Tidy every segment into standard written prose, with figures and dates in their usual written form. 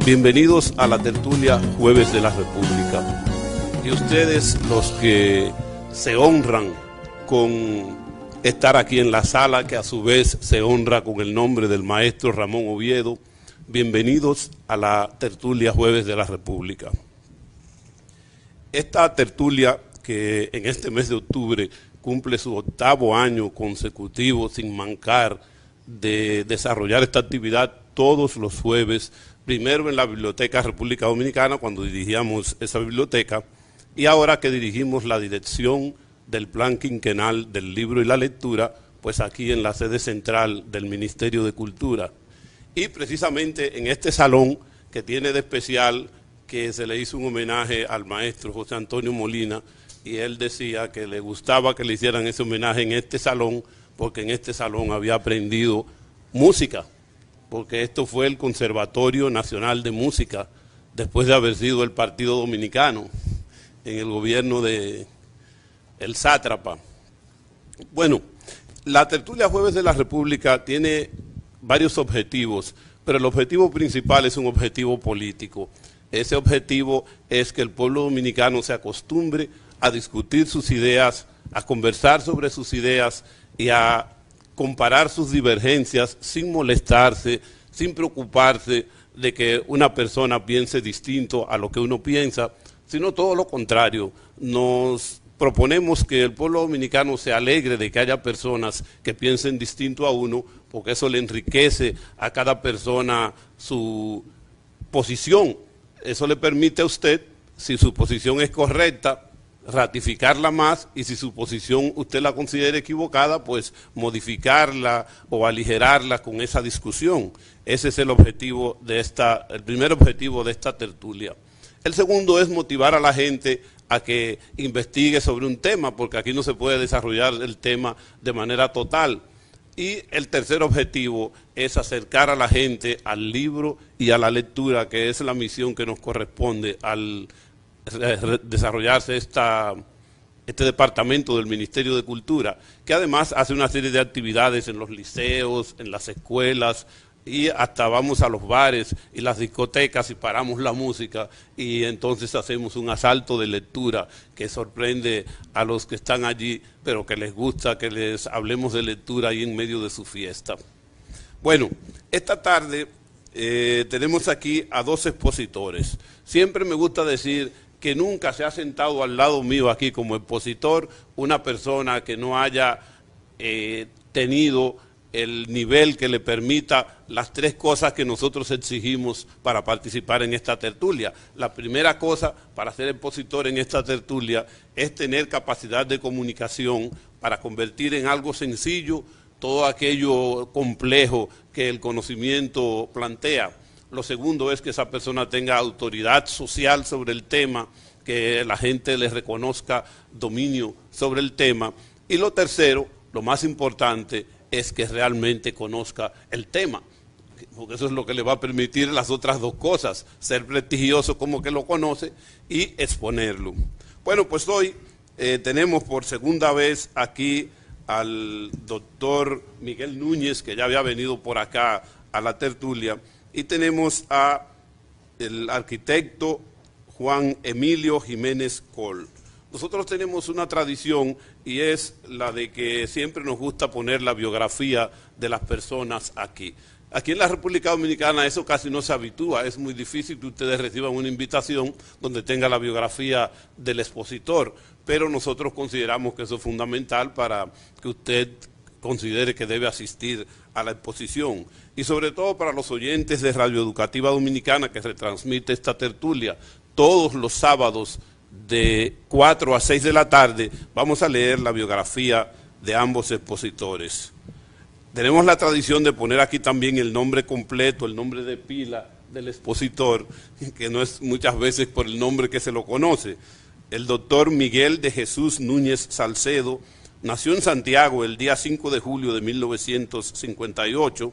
Bienvenidos a la tertulia Jueves de la República. Y ustedes, los que se honran con estar aquí en la sala, que a su vez se honra con el nombre del maestro Ramón Oviedo, bienvenidos a la tertulia Jueves de la República. Esta tertulia, que en este mes de octubre cumple su 8º año consecutivo sin mancar de desarrollar esta actividad todos los jueves, primero en la Biblioteca República Dominicana, cuando dirigíamos esa biblioteca, y ahora que dirigimos la dirección del plan quinquenal del libro y la lectura, pues aquí en la sede central del Ministerio de Cultura. Y precisamente en este salón, que tiene de especial que se le hizo un homenaje al maestro José Antonio Molina, y él decía que le gustaba que le hicieran ese homenaje en este salón, porque en este salón había aprendido música, porque esto fue el Conservatorio Nacional de Música, después de haber sido el Partido Dominicano en el gobierno de el sátrapa. Bueno, la tertulia Jueves de la República tiene varios objetivos, pero el objetivo principal es un objetivo político. Ese objetivo es que el pueblo dominicano se acostumbre a discutir sus ideas, a conversar sobre sus ideas y a comparar sus divergencias sin molestarse, sin preocuparse de que una persona piense distinto a lo que uno piensa, sino todo lo contrario. Nos proponemos que el pueblo dominicano se alegre de que haya personas que piensen distinto a uno, porque eso le enriquece a cada persona su posición. Eso le permite a usted, si su posición es correcta, ratificarla más, y si su posición usted la considera equivocada, pues modificarla o aligerarla con esa discusión. Ese es el objetivo de el primer objetivo de esta tertulia. El segundo es motivar a la gente a que investigue sobre un tema, porque aquí no se puede desarrollar el tema de manera total. Y el tercer objetivo es acercar a la gente al libro y a la lectura, que es la misión que nos corresponde al desarrollarse este departamento del Ministerio de Cultura, que además hace una serie de actividades en los liceos, en las escuelas, y hasta vamos a los bares y las discotecas y paramos la música, y entonces hacemos un asalto de lectura que sorprende a los que están allí, pero que les gusta que les hablemos de lectura ahí en medio de su fiesta. Bueno, esta tarde tenemos aquí a dos expositores. Siempre me gusta decir que nunca se ha sentado al lado mío aquí como expositor una persona que no haya tenido el nivel que le permita las tres cosas que nosotros exigimos para participar en esta tertulia. La primera cosa para ser expositor en esta tertulia es tener capacidad de comunicación para convertir en algo sencillo todo aquello complejo que el conocimiento plantea. Lo segundo es que esa persona tenga autoridad social sobre el tema, que la gente le reconozca dominio sobre el tema. Y lo tercero, lo más importante, es que realmente conozca el tema, porque eso es lo que le va a permitir las otras dos cosas, ser prestigioso como que lo conoce y exponerlo. Bueno, pues hoy tenemos por segunda vez aquí al doctor Miguel Núñez, que ya había venido por acá a la tertulia, y tenemos a el arquitecto Juan Emilio Jiménez Coll. Nosotros tenemos una tradición, y es la de que siempre nos gusta poner la biografía de las personas aquí. Aquí en la República Dominicana eso casi no se habitúa, es muy difícil que ustedes reciban una invitación donde tenga la biografía del expositor, pero nosotros consideramos que eso es fundamental para que usted considere que debe asistir a la exposición, y sobre todo para los oyentes de Radio Educativa Dominicana, que retransmite esta tertulia todos los sábados de 4 a 6 de la tarde. Vamos a leer la biografía de ambos expositores. Tenemos la tradición de poner aquí también el nombre completo, el nombre de pila del expositor, que no es muchas veces por el nombre que se lo conoce. El doctor Miguel de Jesús Núñez Salcedo nació en Santiago el día 5 de julio de 1958,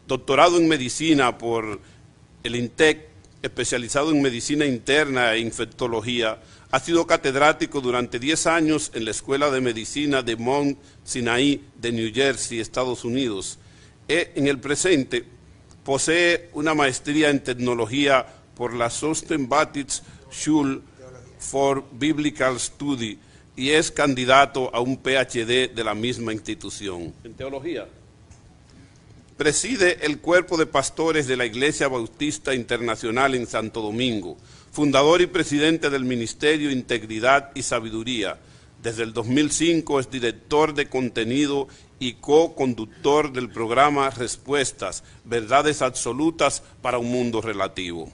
doctorado en medicina por el INTEC, especializado en medicina interna e infectología. Ha sido catedrático durante 10 años en la Escuela de Medicina de Mount Sinai de New Jersey, Estados Unidos. En el presente posee una maestría en tecnología por la Baptist Schule for Biblical Study y es candidato a un PhD de la misma institución. En teología. Preside el cuerpo de pastores de la Iglesia Bautista Internacional en Santo Domingo, fundador y presidente del Ministerio Integridad y Sabiduría. Desde el 2005 es director de contenido y co-conductor del programa Respuestas, Verdades Absolutas para un Mundo Relativo.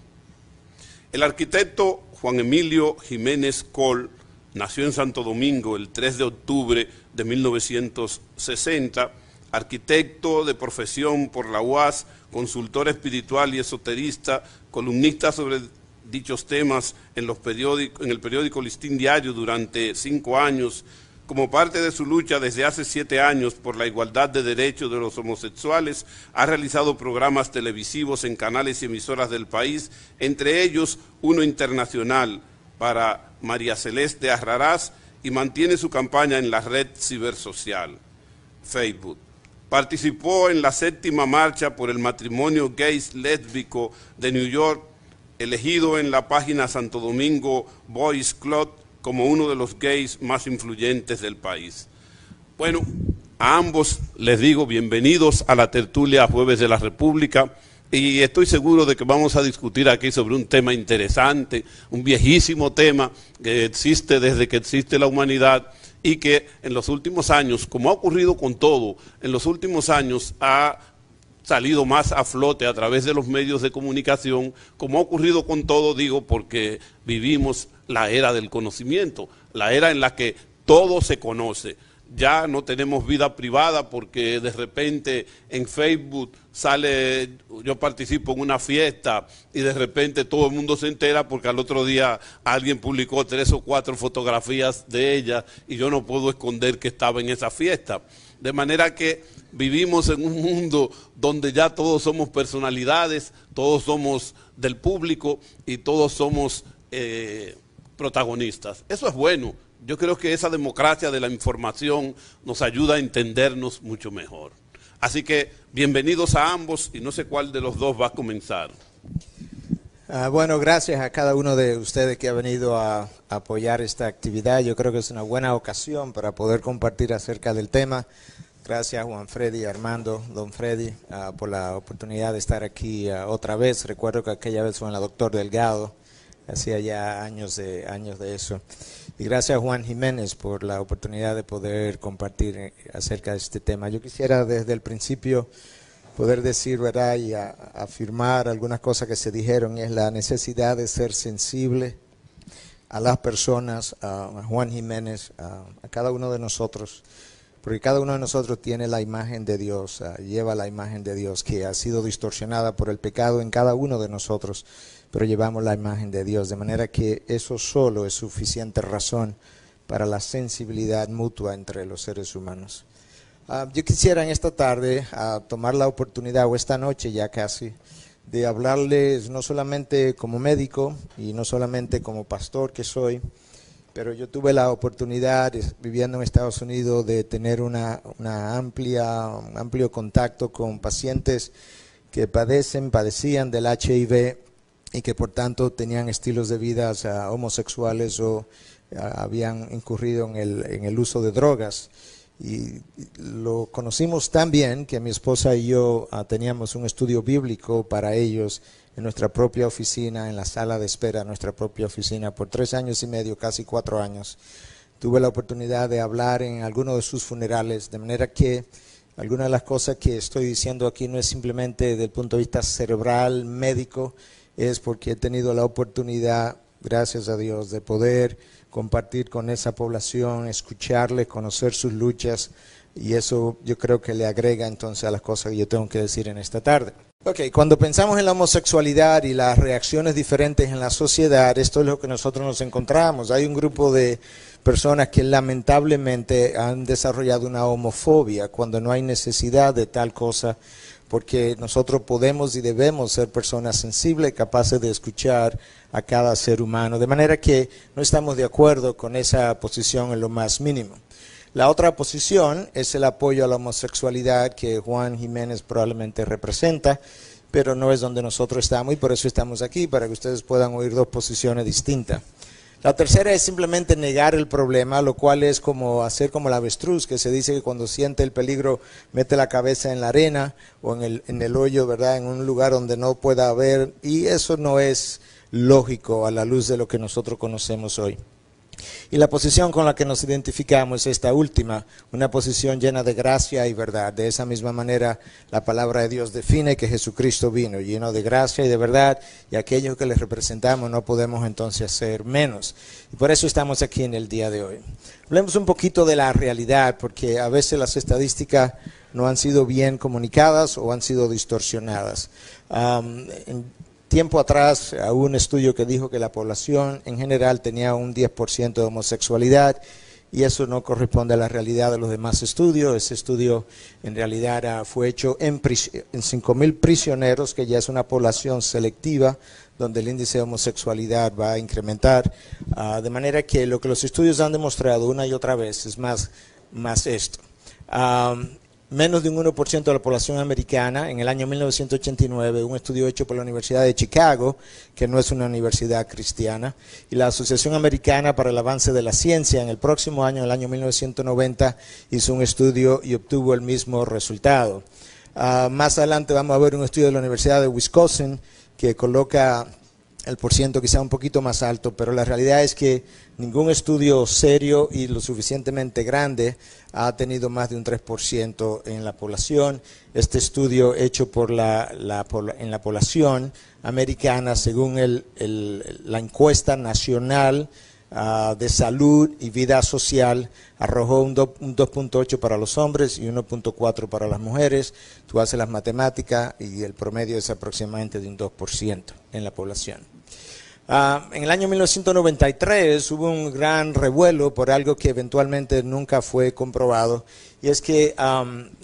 El arquitecto Juan Emilio Jiménez Coll nació en Santo Domingo el 3 de octubre de 1960, arquitecto de profesión por la UAS, consultor espiritual y esoterista, columnista sobre dichos temas en el periódico Listín Diario durante 5 años, como parte de su lucha desde hace 7 años por la igualdad de derechos de los homosexuales, ha realizado programas televisivos en canales y emisoras del país, entre ellos uno internacional para María Celeste Arrarás, y mantiene su campaña en la red cibersocial Facebook. Participó en la 7ª marcha por el matrimonio gays lésbico de New York, elegido en la página Santo Domingo Boys Club como uno de los gays más influyentes del país. Bueno, a ambos les digo bienvenidos a la tertulia Jueves de la República y estoy seguro de que vamos a discutir aquí sobre un tema interesante, un viejísimo tema que existe desde que existe la humanidad y que en los últimos años, como ha ocurrido con todo, en los últimos años ha salido más a flote a través de los medios de comunicación, como ha ocurrido con todo, digo, porque vivimos la era del conocimiento, la era en la que todo se conoce. Ya no tenemos vida privada porque de repente en Facebook sale, yo participo en una fiesta y de repente todo el mundo se entera porque al otro día alguien publicó 3 o 4 fotografías de ella y yo no puedo esconder que estaba en esa fiesta. De manera que vivimos en un mundo donde ya todos somos personalidades, todos somos del público y todos somos protagonistas. Eso es bueno. Yo creo que esa democracia de la información nos ayuda a entendernos mucho mejor. Así que bienvenidos a ambos y no sé cuál de los dos va a comenzar. Bueno, gracias a cada uno de ustedes que ha venido a apoyar esta actividad. Yo creo que es una buena ocasión para poder compartir acerca del tema. Gracias Juan Freddy, Armando, Don Freddy, por la oportunidad de estar aquí otra vez. Recuerdo que aquella vez fue en la Doctor Delgado, hacía ya años de eso. Y gracias a Juan Jiménez por la oportunidad de poder compartir acerca de este tema. Yo quisiera desde el principio poder decir, ¿verdad?, y afirmar algunas cosas que se dijeron, y es la necesidad de ser sensible a las personas, a Juan Jiménez, a cada uno de nosotros, porque cada uno de nosotros tiene la imagen de Dios, lleva la imagen de Dios que ha sido distorsionada por el pecado en cada uno de nosotros, pero llevamos la imagen de Dios, de manera que eso solo es suficiente razón para la sensibilidad mutua entre los seres humanos. Yo quisiera en esta tarde tomar la oportunidad, o esta noche ya casi, de hablarles no solamente como médico y no solamente como pastor que soy, pero yo tuve la oportunidad, viviendo en Estados Unidos, de tener un amplio contacto con pacientes que padecían del HIV y que por tanto tenían estilos de vida homosexuales o habían incurrido en el uso de drogas. Y lo conocimos tan bien que mi esposa y yo teníamos un estudio bíblico para ellos en nuestra propia oficina, en la sala de espera de nuestra propia oficina, por 3 años y medio, casi 4 años. Tuve la oportunidad de hablar en algunos de sus funerales, de manera que algunas de las cosas que estoy diciendo aquí no es simplemente desde el punto de vista cerebral, médico, es porque he tenido la oportunidad, gracias a Dios, de poder compartir con esa población, escucharles, conocer sus luchas, y eso yo creo que le agrega entonces a las cosas que yo tengo que decir en esta tarde. Cuando pensamos en la homosexualidad y las reacciones diferentes en la sociedad, esto es lo que nosotros nos encontramos. Hay un grupo de personas que lamentablemente han desarrollado una homofobia cuando no hay necesidad de tal cosa, porque nosotros podemos y debemos ser personas sensibles, capaces de escuchar a cada ser humano, de manera que no estamos de acuerdo con esa posición en lo más mínimo. La otra posición es el apoyo a la homosexualidad que Juan Jiménez probablemente representa, pero no es donde nosotros estamos y por eso estamos aquí, para que ustedes puedan oír dos posiciones distintas. La tercera es simplemente negar el problema, lo cual es como hacer como el avestruz, que se dice que cuando siente el peligro mete la cabeza en la arena o en el hoyo, ¿verdad? En un lugar donde no pueda ver, y eso no es lógico a la luz de lo que nosotros conocemos hoy. Y la posición con la que nos identificamos es esta última, una posición llena de gracia y verdad. De esa misma manera, la palabra de Dios define que Jesucristo vino lleno de gracia y de verdad, y aquellos que les representamos no podemos entonces hacer menos. Y por eso estamos aquí en el día de hoy. Hablemos un poquito de la realidad, porque a veces las estadísticas no han sido bien comunicadas o han sido distorsionadas. Tiempo atrás hubo un estudio que dijo que la población en general tenía un 10% de homosexualidad y eso no corresponde a la realidad de los demás estudios. Ese estudio en realidad fue hecho en 5,000 prisioneros, que ya es una población selectiva donde el índice de homosexualidad va a incrementar, de manera que lo que los estudios han demostrado una y otra vez es más esto. Menos de un 1% de la población americana. En el año 1989, un estudio hecho por la Universidad de Chicago, que no es una universidad cristiana, y la Asociación Americana para el Avance de la Ciencia, en el próximo año, el año 1990, hizo un estudio y obtuvo el mismo resultado. Más adelante vamos a ver un estudio de la Universidad de Wisconsin que coloca el porciento quizá un poquito más alto, pero la realidad es que ningún estudio serio y lo suficientemente grande ha tenido más de un 3% en la población. Este estudio hecho por en la población americana, según la encuesta nacional de salud y vida social, arrojó un 2.8 para los hombres y 1.4 para las mujeres. Tú haces las matemáticas y el promedio es aproximadamente de un 2% en la población. En el año 1993 hubo un gran revuelo por algo que eventualmente nunca fue comprobado, y es que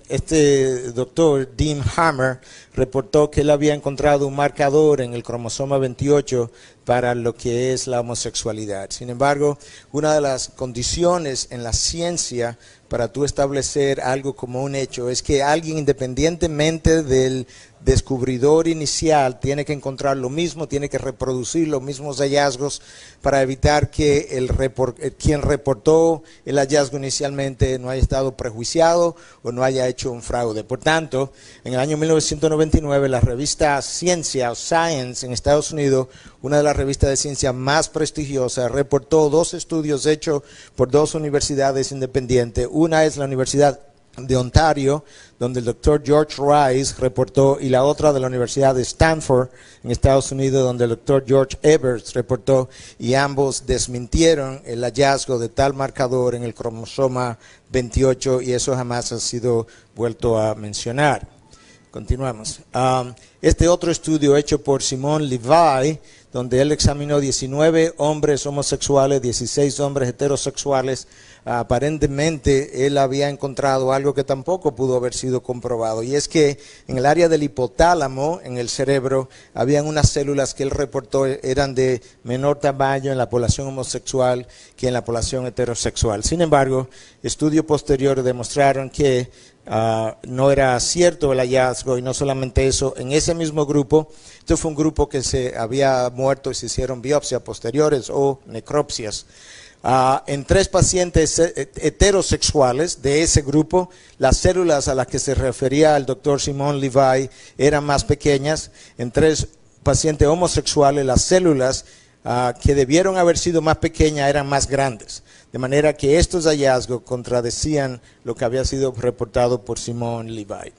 este doctor, Dean Hammer, reportó que él había encontrado un marcador en el cromosoma 28 para lo que es la homosexualidad. Sin embargo, una de las condiciones en la ciencia para tú establecer algo como un hecho es que alguien, independientemente del descubridor inicial, tiene que encontrar lo mismo, tiene que reproducir los mismos hallazgos para evitar que quien reportó el hallazgo inicialmente no haya estado prejuiciado o no haya hecho un fraude. Por tanto, en el año 1999, la revista Ciencia o Science en Estados Unidos, una de las revistas de ciencia más prestigiosas, reportó 2 estudios hechos por 2 universidades independientes. Una es la Universidad de Ontario, donde el doctor George Rice reportó, y la otra de la Universidad de Stanford, en Estados Unidos, donde el doctor George Eberts reportó, y ambos desmintieron el hallazgo de tal marcador en el cromosoma 28, y eso jamás ha sido vuelto a mencionar. Continuamos. Este otro estudio hecho por Simon Levi, donde él examinó 19 hombres homosexuales, 16 hombres heterosexuales. Aparentemente él había encontrado algo que tampoco pudo haber sido comprobado, y es que en el área del hipotálamo, en el cerebro, habían unas células que él reportó eran de menor tamaño en la población homosexual que en la población heterosexual. Sin embargo, estudios posteriores demostraron que no era cierto el hallazgo, y no solamente eso, en ese mismo grupo, este fue un grupo que se había muerto y se hicieron biopsias posteriores o necropsias. En 3 pacientes heterosexuales de ese grupo, las células a las que se refería el doctor Simon Levi eran más pequeñas. En 3 pacientes homosexuales, las células que debieron haber sido más pequeñas eran más grandes. De manera que estos hallazgos contradecían lo que había sido reportado por Simon Levi.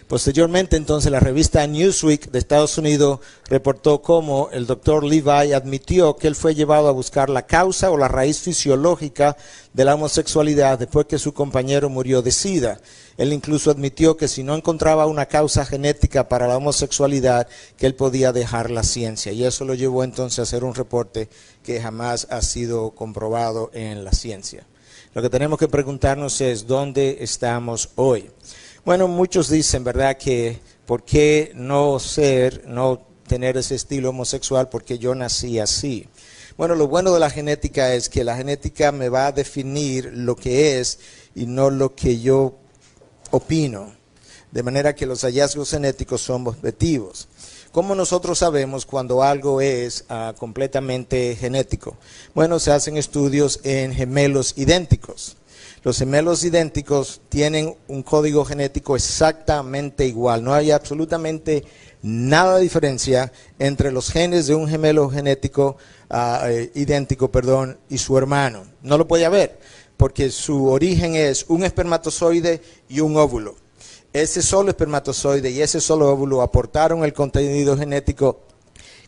Posteriormente, entonces, la revista Newsweek de Estados Unidos reportó cómo el doctor Levi admitió que él fue llevado a buscar la causa o la raíz fisiológica de la homosexualidad después que su compañero murió de SIDA. Él incluso admitió que si no encontraba una causa genética para la homosexualidad, que él podía dejar la ciencia. Y eso lo llevó entonces a hacer un reporte que jamás ha sido comprobado en la ciencia. Lo que tenemos que preguntarnos es, ¿dónde estamos hoy? Bueno, muchos dicen, ¿verdad?, que ¿por qué no tener ese estilo homosexual? Porque yo nací así. Bueno, lo bueno de la genética es que la genética me va a definir lo que es y no lo que yo opino. de manera que los hallazgos genéticos son objetivos. ¿Cómo nosotros sabemos cuando algo es completamente genético? Bueno, se hacen estudios en gemelos idénticos. Los gemelos idénticos tienen un código genético exactamente igual. No hay absolutamente nada de diferencia entre los genes de un gemelo genético idéntico, y su hermano. No lo puede haber, porque su origen es un espermatozoide y un óvulo. Ese solo espermatozoide y ese solo óvulo aportaron el contenido genético.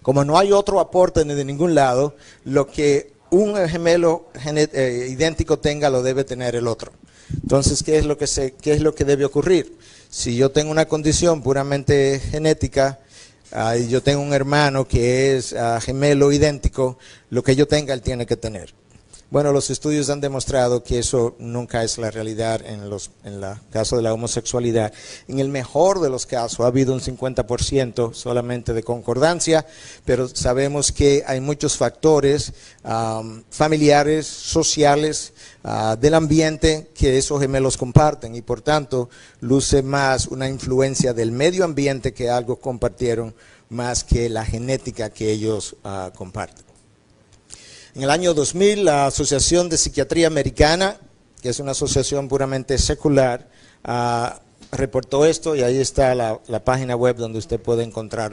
Como no hay otro aporte de ningún lado, lo que un gemelo idéntico tenga lo debe tener el otro. Entonces, ¿qué es lo que debe ocurrir? Si yo tengo una condición puramente genética y yo tengo un hermano que es gemelo idéntico, lo que yo tenga él tiene que tener. Bueno, los estudios han demostrado que eso nunca es la realidad en el caso de la homosexualidad. En el mejor de los casos ha habido un 50% solamente de concordancia, pero sabemos que hay muchos factores familiares, sociales, del ambiente que esos gemelos comparten y por tanto luce más una influencia del medio ambiente que algo compartieron más que la genética que ellos comparten. En el año 2000, la Asociación de Psiquiatría Americana, que es una asociación puramente secular, reportó esto y ahí está la página web donde usted puede encontrar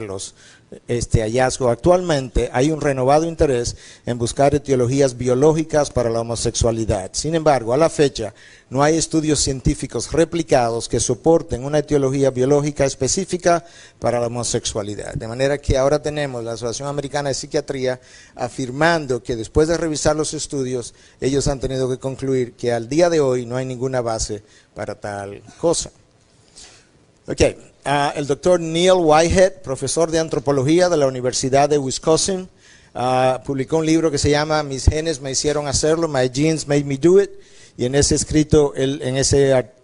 este hallazgo. Actualmente hay un renovado interés en buscar etiologías biológicas para la homosexualidad. Sin embargo, a la fecha no hay estudios científicos replicados que soporten una etiología biológica específica para la homosexualidad. De manera que ahora tenemos la Asociación Americana de Psiquiatría afirmando que después de revisar los estudios, ellos han tenido que concluir que al día de hoy no hay ninguna base para tal cosa. El doctor Neil Whitehead, profesor de antropología de la Universidad de Wisconsin, publicó un libro que se llama Mis genes me hicieron hacerlo, My Genes Made Me Do It, y en ese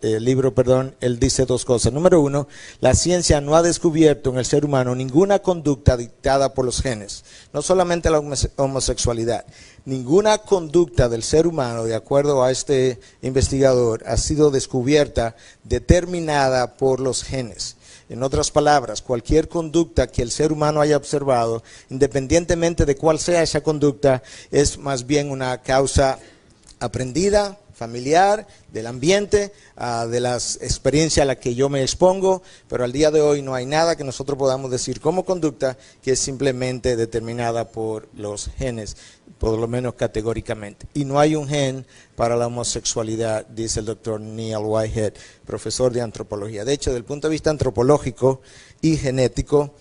libro, él dice dos cosas. Número uno, la ciencia no ha descubierto en el ser humano ninguna conducta dictada por los genes, no solamente la homosexualidad. Ninguna conducta del ser humano, de acuerdo a este investigador, ha sido descubierta, determinada por los genes. En otras palabras, cualquier conducta que el ser humano haya observado, independientemente de cuál sea esa conducta, es más bien una causa aprendida, familiar, del ambiente, de las experiencias a las que yo me expongo, pero al día de hoy no hay nada que nosotros podamos decir como conducta que es simplemente determinada por los genes, por lo menos categóricamente. Y no hay un gen para la homosexualidad, dice el doctor Neil Whitehead, profesor de antropología. De hecho, desde el punto de vista antropológico y genético,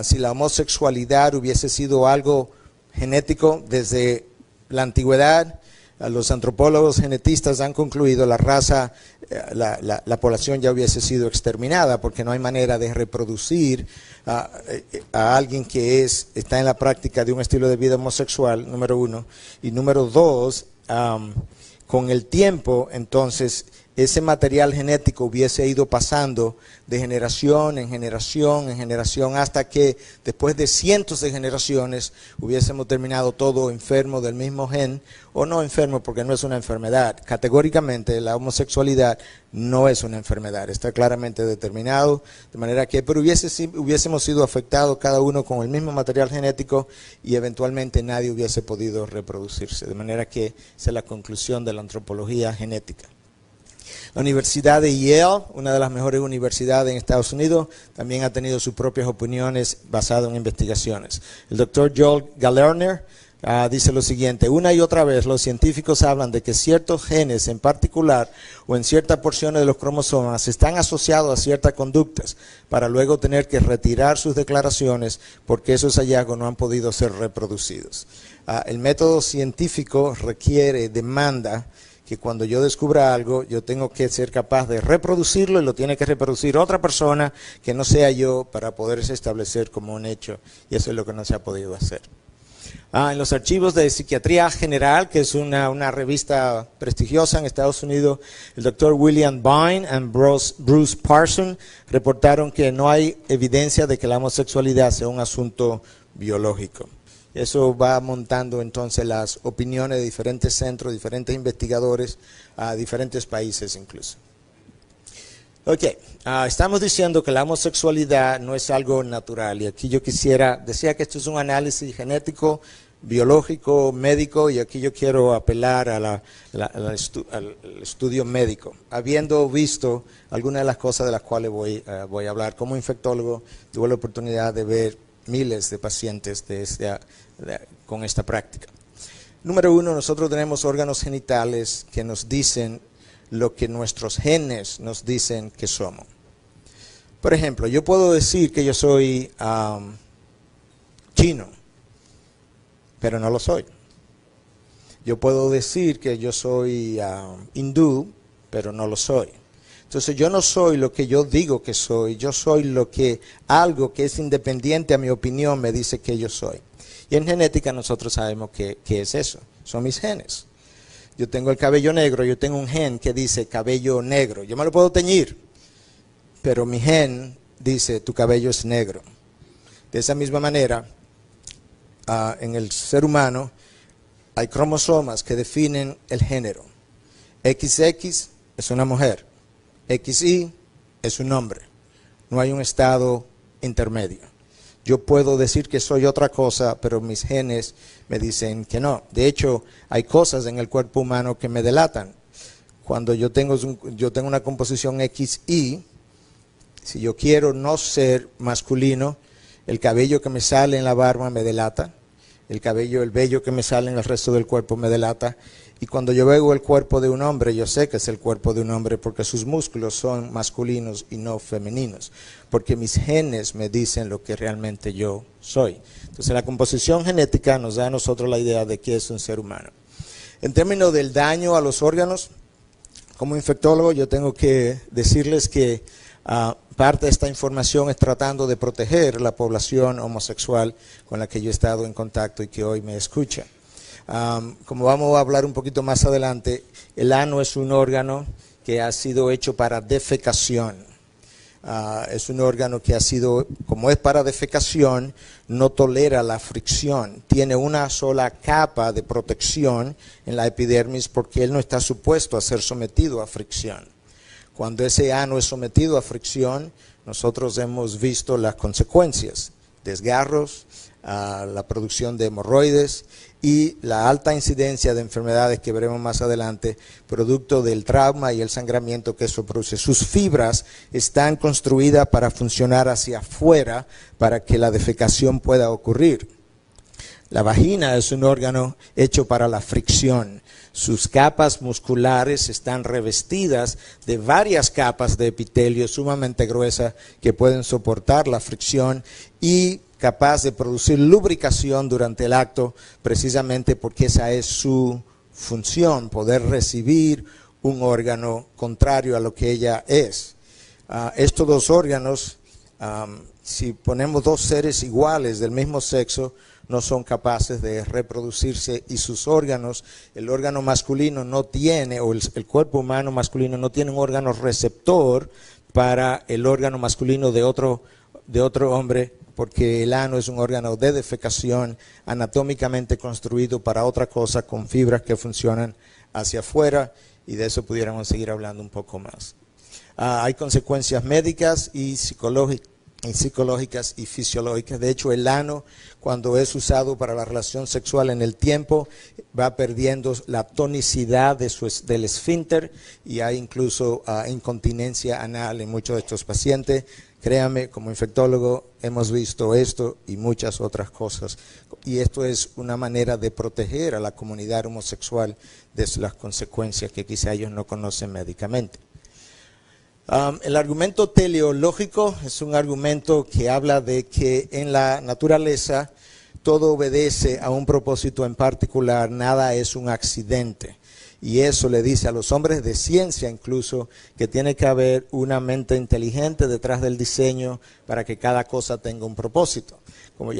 si la homosexualidad hubiese sido algo genético desde la antigüedad, los antropólogos genetistas han concluido la población ya hubiese sido exterminada porque no hay manera de reproducir a alguien que está en la práctica de un estilo de vida homosexual, número uno. Y número dos, con el tiempo, entonces, ese material genético hubiese ido pasando de generación en generación en generación hasta que después de cientos de generaciones hubiésemos terminado todo enfermo del mismo gen, o no enfermo porque no es una enfermedad. Categóricamente la homosexualidad no es una enfermedad, está claramente determinado, de manera que pero hubiésemos sido afectados cada uno con el mismo material genético y eventualmente nadie hubiese podido reproducirse, de manera que esa es la conclusión de la antropología genética. La Universidad de Yale, una de las mejores universidades en Estados Unidos, también ha tenido sus propias opiniones basadas en investigaciones. El doctor Joel Galerner dice lo siguiente: una y otra vez los científicos hablan de que ciertos genes en particular o en ciertas porciones de los cromosomas están asociados a ciertas conductas para luego tener que retirar sus declaraciones porque esos hallazgos no han podido ser reproducidos. El método científico demanda que cuando yo descubra algo, yo tengo que ser capaz de reproducirlo y lo tiene que reproducir otra persona que no sea yo para poderse establecer como un hecho, y eso es lo que no se ha podido hacer. En los archivos de Psiquiatría General, que es una revista prestigiosa en Estados Unidos, el doctor William Vine y Bruce Parson reportaron que no hay evidencia de que la homosexualidad sea un asunto biológico. Eso va montando entonces las opiniones de diferentes centros, diferentes investigadores, a diferentes países incluso. Ok, estamos diciendo que la homosexualidad no es algo natural y aquí yo decía que esto es un análisis genético, biológico, médico y aquí yo quiero apelar al estudio médico. Habiendo visto algunas de las cosas de las cuales voy a hablar, como infectólogo tuve la oportunidad de ver miles de pacientes con esta práctica. Número uno, nosotros tenemos órganos genitales que nos dicen lo que nuestros genes nos dicen que somos. Por ejemplo, yo puedo decir que yo soy chino, pero no lo soy. Yo puedo decir que yo soy hindú, pero no lo soy. Entonces yo no soy lo que yo digo que soy, yo soy algo que es independiente a mi opinión me dice que yo soy. Y en genética nosotros sabemos qué es eso, son mis genes. Yo tengo el cabello negro, yo tengo un gen que dice cabello negro. Yo me lo puedo teñir, pero mi gen dice tu cabello es negro. De esa misma manera, en el ser humano hay cromosomas que definen el género. XX es una mujer, XY es un hombre. No hay un estado intermedio. Yo puedo decir que soy otra cosa, pero mis genes me dicen que no. De hecho, hay cosas en el cuerpo humano que me delatan. Cuando yo tengo una composición XY, si yo quiero no ser masculino, el cabello que me sale en la barba me delata, el vello que me sale en el resto del cuerpo me delata. Y cuando yo veo el cuerpo de un hombre, yo sé que es el cuerpo de un hombre porque sus músculos son masculinos y no femeninos. Porque mis genes me dicen lo que realmente yo soy. Entonces la composición genética nos da a nosotros la idea de qué es un ser humano. En términos del daño a los órganos, como infectólogo yo tengo que decirles que parte de esta información es tratando de proteger la población homosexual con la que yo he estado en contacto y que hoy me escucha. Como vamos a hablar un poquito más adelante, el ano es un órgano que ha sido hecho para defecación. Es un órgano que como es para defecación, no tolera la fricción. Tiene una sola capa de protección en la epidermis porque él no está supuesto a ser sometido a fricción. Cuando ese ano es sometido a fricción, nosotros hemos visto las consecuencias, desgarros, la producción de hemorroides y la alta incidencia de enfermedades que veremos más adelante, producto del trauma y el sangramiento que eso produce. Sus fibras están construidas para funcionar hacia afuera para que la defecación pueda ocurrir. La vagina es un órgano hecho para la fricción. Sus capas musculares están revestidas de varias capas de epitelio sumamente gruesas que pueden soportar la fricción y capaz de producir lubricación durante el acto, precisamente porque esa es su función, poder recibir un órgano contrario a lo que ella es. Estos dos órganos, si ponemos dos seres iguales del mismo sexo, no son capaces de reproducirse y sus órganos, el órgano masculino no tiene, o el cuerpo humano masculino no tiene un órgano receptor para el órgano masculino de otro hombre, porque el ano es un órgano de defecación anatómicamente construido para otra cosa con fibras que funcionan hacia afuera y de eso pudiéramos seguir hablando un poco más. Hay consecuencias médicas y psicológicas y fisiológicas. De hecho, el ano, cuando es usado para la relación sexual en el tiempo, va perdiendo la tonicidad del esfínter y hay incluso incontinencia anal en muchos de estos pacientes. Créame, como infectólogo hemos visto esto y muchas otras cosas. Y esto es una manera de proteger a la comunidad homosexual de las consecuencias que quizá ellos no conocen médicamente. El argumento teleológico es un argumento que habla de que en la naturaleza todo obedece a un propósito en particular, nada es un accidente. Y eso le dice a los hombres de ciencia incluso que tiene que haber una mente inteligente detrás del diseño para que cada cosa tenga un propósito. Como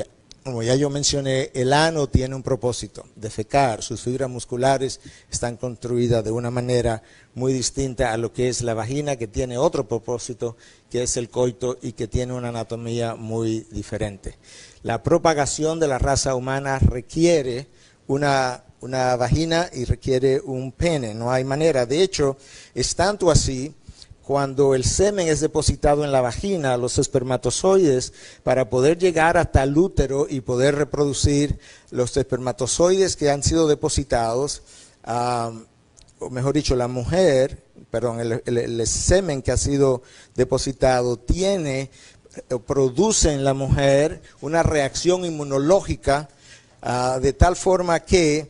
ya yo mencioné, el ano tiene un propósito, defecar. Sus fibras musculares están construidas de una manera muy distinta a lo que es la vagina, que tiene otro propósito, que es el coito y que tiene una anatomía muy diferente. La propagación de la raza humana requiere una vagina y requiere un pene, no hay manera. De hecho, es tanto así cuando el semen es depositado en la vagina, los espermatozoides, para poder llegar hasta el útero y poder reproducir los espermatozoides que han sido depositados, o mejor dicho, la mujer, perdón, el semen que ha sido depositado produce en la mujer una reacción inmunológica, de tal forma que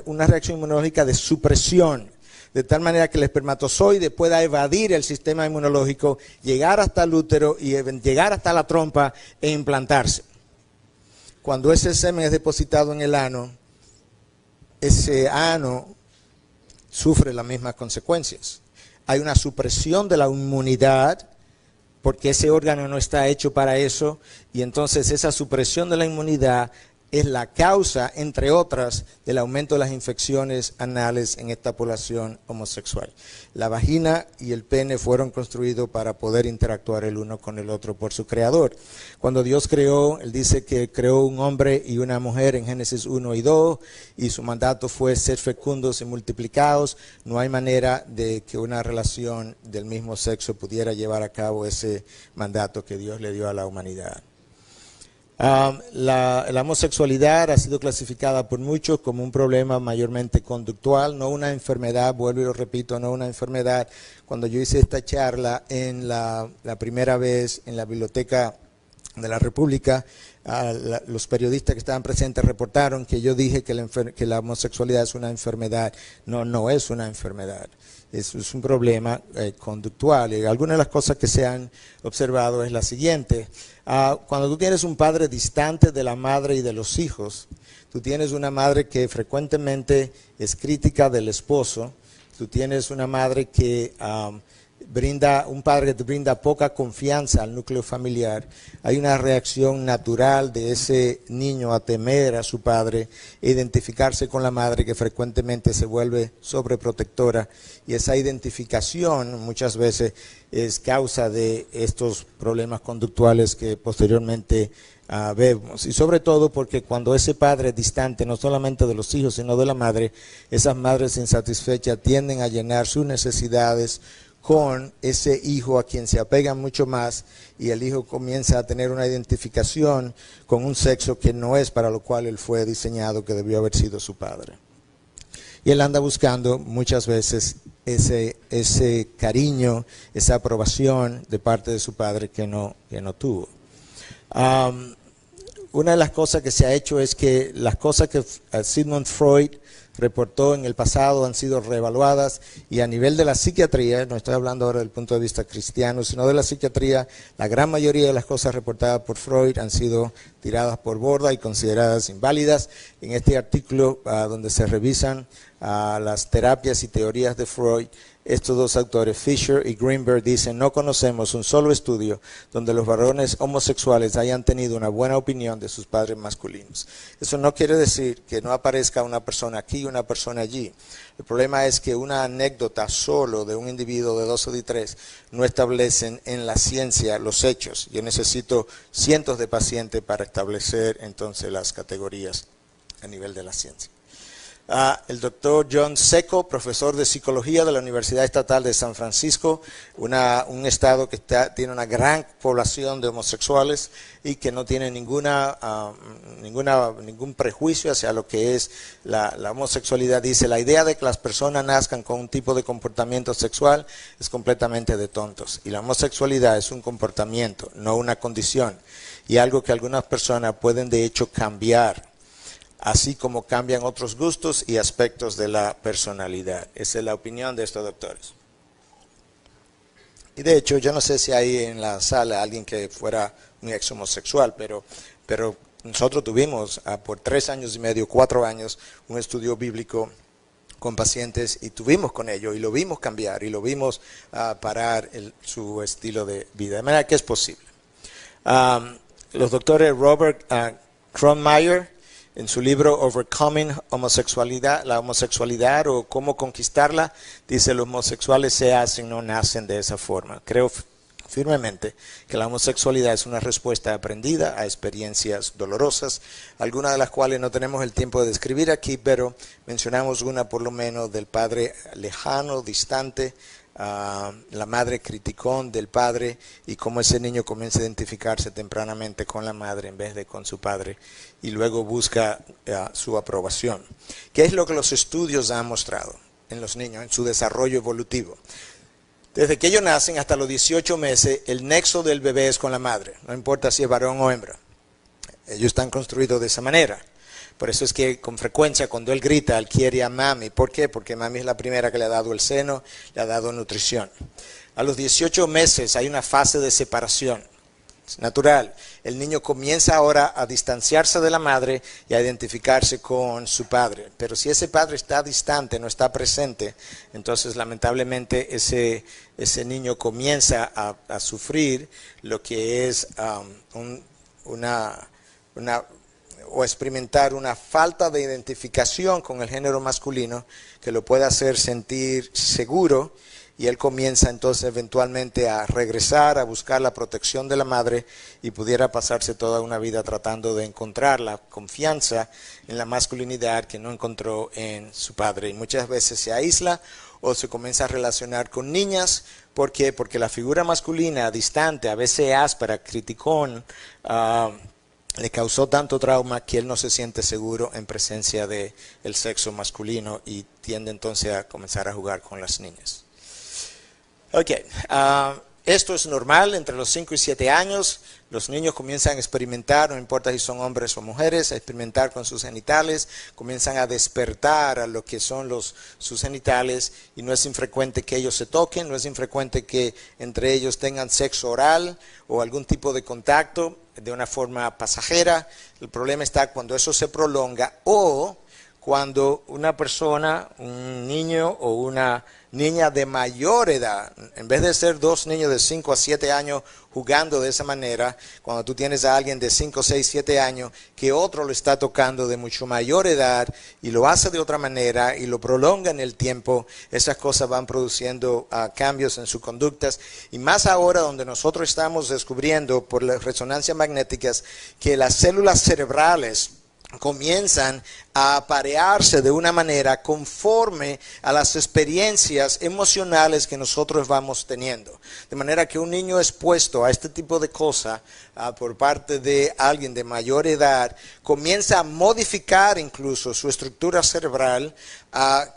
una reacción inmunológica de supresión, de tal manera que el espermatozoide pueda evadir el sistema inmunológico, llegar hasta el útero y llegar hasta la trompa e implantarse. Cuando ese semen es depositado en el ano, ese ano sufre las mismas consecuencias. Hay una supresión de la inmunidad, porque ese órgano no está hecho para eso, y entonces esa supresión de la inmunidad es la causa, entre otras, del aumento de las infecciones anales en esta población homosexual. La vagina y el pene fueron construidos para poder interactuar el uno con el otro por su creador. Cuando Dios creó, Él dice que creó un hombre y una mujer en Génesis 1 y 2, y su mandato fue ser fecundos y multiplicados. No hay manera de que una relación del mismo sexo pudiera llevar a cabo ese mandato que Dios le dio a la humanidad. La homosexualidad ha sido clasificada por muchos como un problema mayormente conductual, no una enfermedad. Vuelvo y lo repito, no una enfermedad. Cuando yo hice esta charla la primera vez en la Biblioteca de la República, los periodistas que estaban presentes reportaron que yo dije que la homosexualidad es una enfermedad. No, no es una enfermedad. Es un problema conductual. Y algunas de las cosas que se han observado es la siguiente. Cuando tú tienes un padre distante de la madre y de los hijos, tú tienes una madre que frecuentemente es crítica del esposo, tú tienes una madre que un padre que te brinda poca confianza al núcleo familiar, hay una reacción natural de ese niño a temer a su padre e identificarse con la madre, que frecuentemente se vuelve sobreprotectora, y esa identificación muchas veces es causa de estos problemas conductuales que posteriormente vemos, y sobre todo porque cuando ese padre es distante no solamente de los hijos sino de la madre, esas madres insatisfechas tienden a llenar sus necesidades con ese hijo a quien se apegan mucho más, y el hijo comienza a tener una identificación con un sexo que no es para lo cual él fue diseñado, que debió haber sido su padre. Y él anda buscando muchas veces ese cariño, esa aprobación de parte de su padre que no tuvo. Una de las cosas que se ha hecho es que las cosas que Sigmund Freud reportó en el pasado han sido reevaluadas, y a nivel de la psiquiatría, no estoy hablando ahora del punto de vista cristiano, sino de la psiquiatría, la gran mayoría de las cosas reportadas por Freud han sido tiradas por borda y consideradas inválidas. En este artículo donde se revisan las terapias y teorías de Freud, estos dos autores, Fisher y Greenberg, dicen: no conocemos un solo estudio donde los varones homosexuales hayan tenido una buena opinión de sus padres masculinos. Eso no quiere decir que no aparezca una persona aquí y una persona allí. El problema es que una anécdota solo de un individuo de 2 o de 3 no establecen en la ciencia los hechos. Yo necesito cientos de pacientes para establecer entonces las categorías a nivel de la ciencia. El doctor John Secco, profesor de psicología de la Universidad Estatal de San Francisco, un estado que tiene una gran población de homosexuales y que no tiene ningún prejuicio hacia lo que es la homosexualidad, dice: la idea de que las personas nazcan con un tipo de comportamiento sexual es completamente de tontos, y la homosexualidad es un comportamiento, no una condición, y algo que algunas personas pueden de hecho cambiar, así como cambian otros gustos y aspectos de la personalidad. Esa es la opinión de estos doctores. Y de hecho, yo no sé si hay en la sala alguien que fuera un ex homosexual, pero nosotros tuvimos por 3 años y medio, 4 años, un estudio bíblico con pacientes, y tuvimos con ellos, y lo vimos cambiar, y lo vimos parar su estilo de vida. De manera que es posible. Los doctores Robert Kronmeyer, en su libro Overcoming Homosexualidad, la homosexualidad o cómo conquistarla, dice: los homosexuales se hacen, no nacen de esa forma. Creo firmemente que la homosexualidad es una respuesta aprendida a experiencias dolorosas, algunas de las cuales no tenemos el tiempo de describir aquí, pero mencionamos una por lo menos del padre lejano, distante, la madre criticón del padre y cómo ese niño comienza a identificarse tempranamente con la madre en vez de con su padre y luego busca su aprobación. ¿Qué es lo que los estudios han mostrado en los niños, en su desarrollo evolutivo? Desde que ellos nacen hasta los 18 meses, el nexo del bebé es con la madre, no importa si es varón o hembra. Ellos están construidos de esa manera. Por eso es que con frecuencia cuando él grita, él quiere a mami. ¿Por qué? Porque mami es la primera que le ha dado el seno, le ha dado nutrición. A los 18 meses hay una fase de separación. Es natural. El niño comienza ahora a distanciarse de la madre y a identificarse con su padre. Pero si ese padre está distante, no está presente, entonces lamentablemente ese niño comienza a sufrir lo que es o experimentar una falta de identificación con el género masculino que lo puede hacer sentir seguro. Y él comienza entonces eventualmente a regresar, a buscar la protección de la madre y pudiera pasarse toda una vida tratando de encontrar la confianza en la masculinidad que no encontró en su padre. Y muchas veces se aísla o se comienza a relacionar con niñas. ¿Por qué? Porque la figura masculina distante, a veces áspera, criticón, le causó tanto trauma que él no se siente seguro en presencia del sexo masculino y tiende entonces a comenzar a jugar con las niñas. Ok, esto es normal entre los 5 y 7 años. Los niños comienzan a experimentar, no importa si son hombres o mujeres, a experimentar con sus genitales, comienzan a despertar a lo que son sus genitales y no es infrecuente que ellos se toquen, no es infrecuente que entre ellos tengan sexo oral o algún tipo de contacto de una forma pasajera. El problema está cuando eso se prolonga o cuando una persona, un niño o una niña de mayor edad, en vez de ser dos niños de 5 a 7 años jugando de esa manera, cuando tú tienes a alguien de 5, 6, 7 años que otro lo está tocando de mucho mayor edad y lo hace de otra manera y lo prolonga en el tiempo, esas cosas van produciendo cambios en sus conductas. Y más ahora donde nosotros estamos descubriendo por las resonancias magnéticas que las células cerebrales comienzan a aparearse de una manera conforme a las experiencias emocionales que nosotros vamos teniendo. De manera que un niño expuesto a este tipo de cosas por parte de alguien de mayor edad comienza a modificar incluso su estructura cerebral,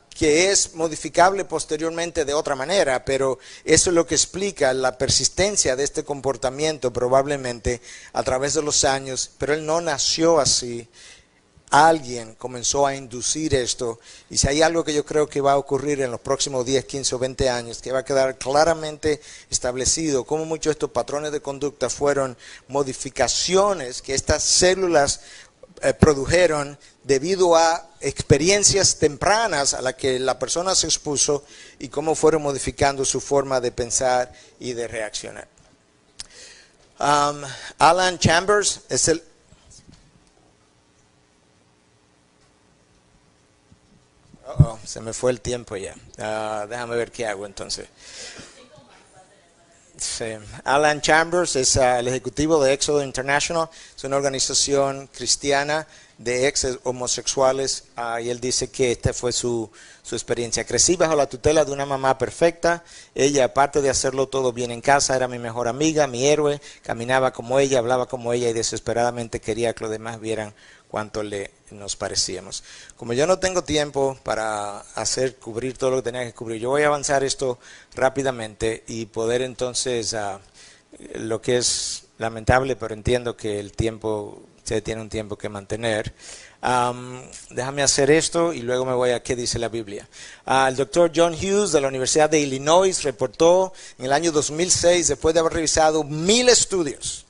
que es modificable posteriormente de otra manera, pero eso es lo que explica la persistencia de este comportamiento probablemente a través de los años, pero él no nació así. Alguien comenzó a inducir esto y si hay algo que yo creo que va a ocurrir en los próximos 10, 15 o 20 años, que va a quedar claramente establecido cómo muchos de estos patrones de conducta fueron modificaciones que estas células produjeron debido a experiencias tempranas a las que la persona se expuso y cómo fueron modificando su forma de pensar y de reaccionar. Alan Chambers es el... se me fue el tiempo ya. Déjame ver qué hago entonces. Sí. Alan Chambers es el ejecutivo de Éxodo International. Es una organización cristiana de ex homosexuales y él dice que esta fue su experiencia. Crecí bajo la tutela de una mamá perfecta. Ella, aparte de hacerlo todo bien en casa, era mi mejor amiga, mi héroe. Caminaba como ella, hablaba como ella y desesperadamente quería que los demás vieran cuánto nos parecíamos. Como yo no tengo tiempo para cubrir todo lo que tenía que cubrir, yo voy a avanzar esto rápidamente y poder entonces, lo que es lamentable, pero entiendo que el tiempo, se tiene un tiempo que mantener. Déjame hacer esto y luego me voy a qué dice la Biblia. El doctor John Hughes de la Universidad de Illinois reportó en el año 2006, después de haber revisado 1000 estudios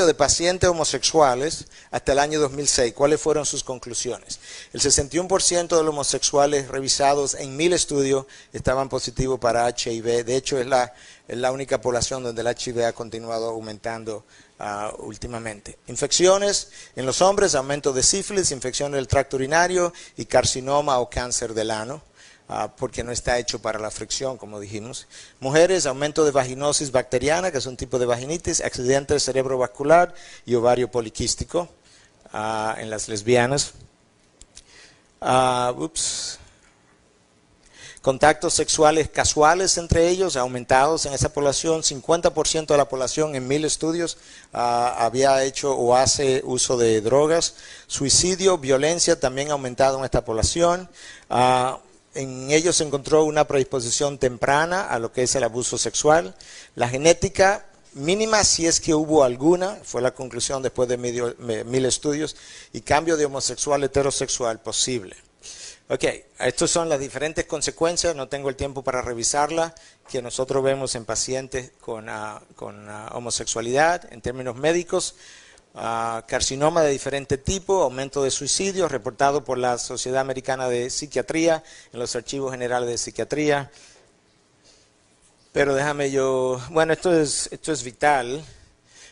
de pacientes homosexuales hasta el año 2006. ¿Cuáles fueron sus conclusiones? El 61% de los homosexuales revisados en 1000 estudios estaban positivos para HIV. De hecho, es la única población donde el HIV ha continuado aumentando últimamente. Infecciones en los hombres, aumento de sífilis, infecciones del tracto urinario y carcinoma o cáncer del ano. Porque no está hecho para la fricción, como dijimos. Mujeres, aumento de vaginosis bacteriana, que es un tipo de vaginitis, accidente cerebrovascular y ovario poliquístico en las lesbianas. Contactos sexuales casuales entre ellos, aumentados en esa población. 50% de la población en 1000 estudios había hecho o hace uso de drogas. Suicidio, violencia también aumentado en esta población. En ellos se encontró una predisposición temprana a lo que es el abuso sexual. La genética mínima, si es que hubo alguna, fue la conclusión después de 1000 estudios, y cambio de homosexual a heterosexual posible. Ok, estas son las diferentes consecuencias, no tengo el tiempo para revisarlas, que nosotros vemos en pacientes con homosexualidad en términos médicos. Carcinoma de diferente tipo, aumento de suicidios reportado por la Sociedad Americana de Psiquiatría en los archivos generales de psiquiatría. Pero bueno, esto es vital.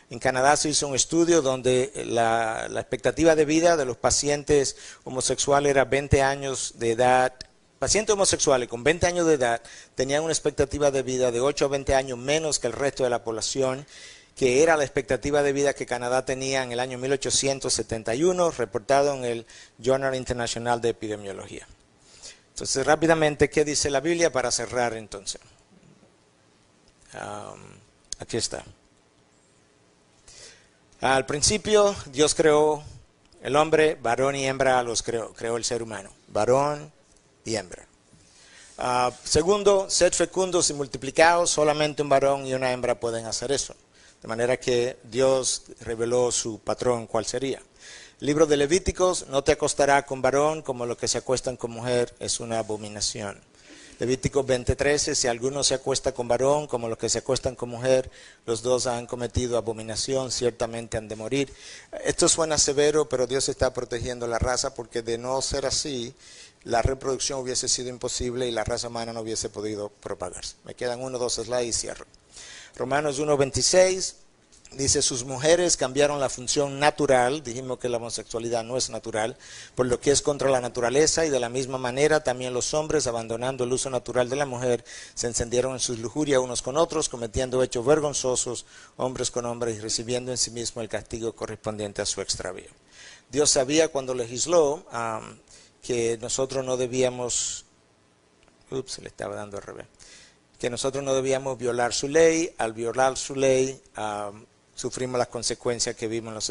En Canadá se hizo un estudio donde la expectativa de vida de los pacientes homosexuales era 20 años de edad. Pacientes homosexuales con 20 años de edad tenían una expectativa de vida de 8 a 20 años menos que el resto de la población, que era la expectativa de vida que Canadá tenía en el año 1871, reportado en el Journal International de Epidemiología. Entonces, rápidamente, ¿qué dice la Biblia para cerrar entonces? Aquí está. Al principio, Dios creó el hombre, varón y hembra los creó el ser humano, varón y hembra. Segundo, sed fecundos y multiplicados, solamente un varón y una hembra pueden hacer eso. De manera que Dios reveló su patrón, ¿cuál sería? Libro de Levíticos, no te acostarás con varón, como los que se acuestan con mujer, es una abominación. Levíticos 20:13, si alguno se acuesta con varón, como los que se acuestan con mujer, los dos han cometido abominación, ciertamente han de morir. Esto suena severo, pero Dios está protegiendo la raza, porque de no ser así, la reproducción hubiese sido imposible y la raza humana no hubiese podido propagarse. Me quedan 1 o 2 slides y cierro. Romanos 1:26 dice, sus mujeres cambiaron la función natural, dijimos que la homosexualidad no es natural, por lo que es contra la naturaleza, y de la misma manera también los hombres, abandonando el uso natural de la mujer, se encendieron en sus lujurias unos con otros, cometiendo hechos vergonzosos, hombres con hombres, y recibiendo en sí mismo el castigo correspondiente a su extravío. Dios sabía cuando legisló que nosotros no debíamos, le estaba dando al revés, que nosotros no debíamos violar su ley. Al violar su ley, sufrimos las consecuencias que vimos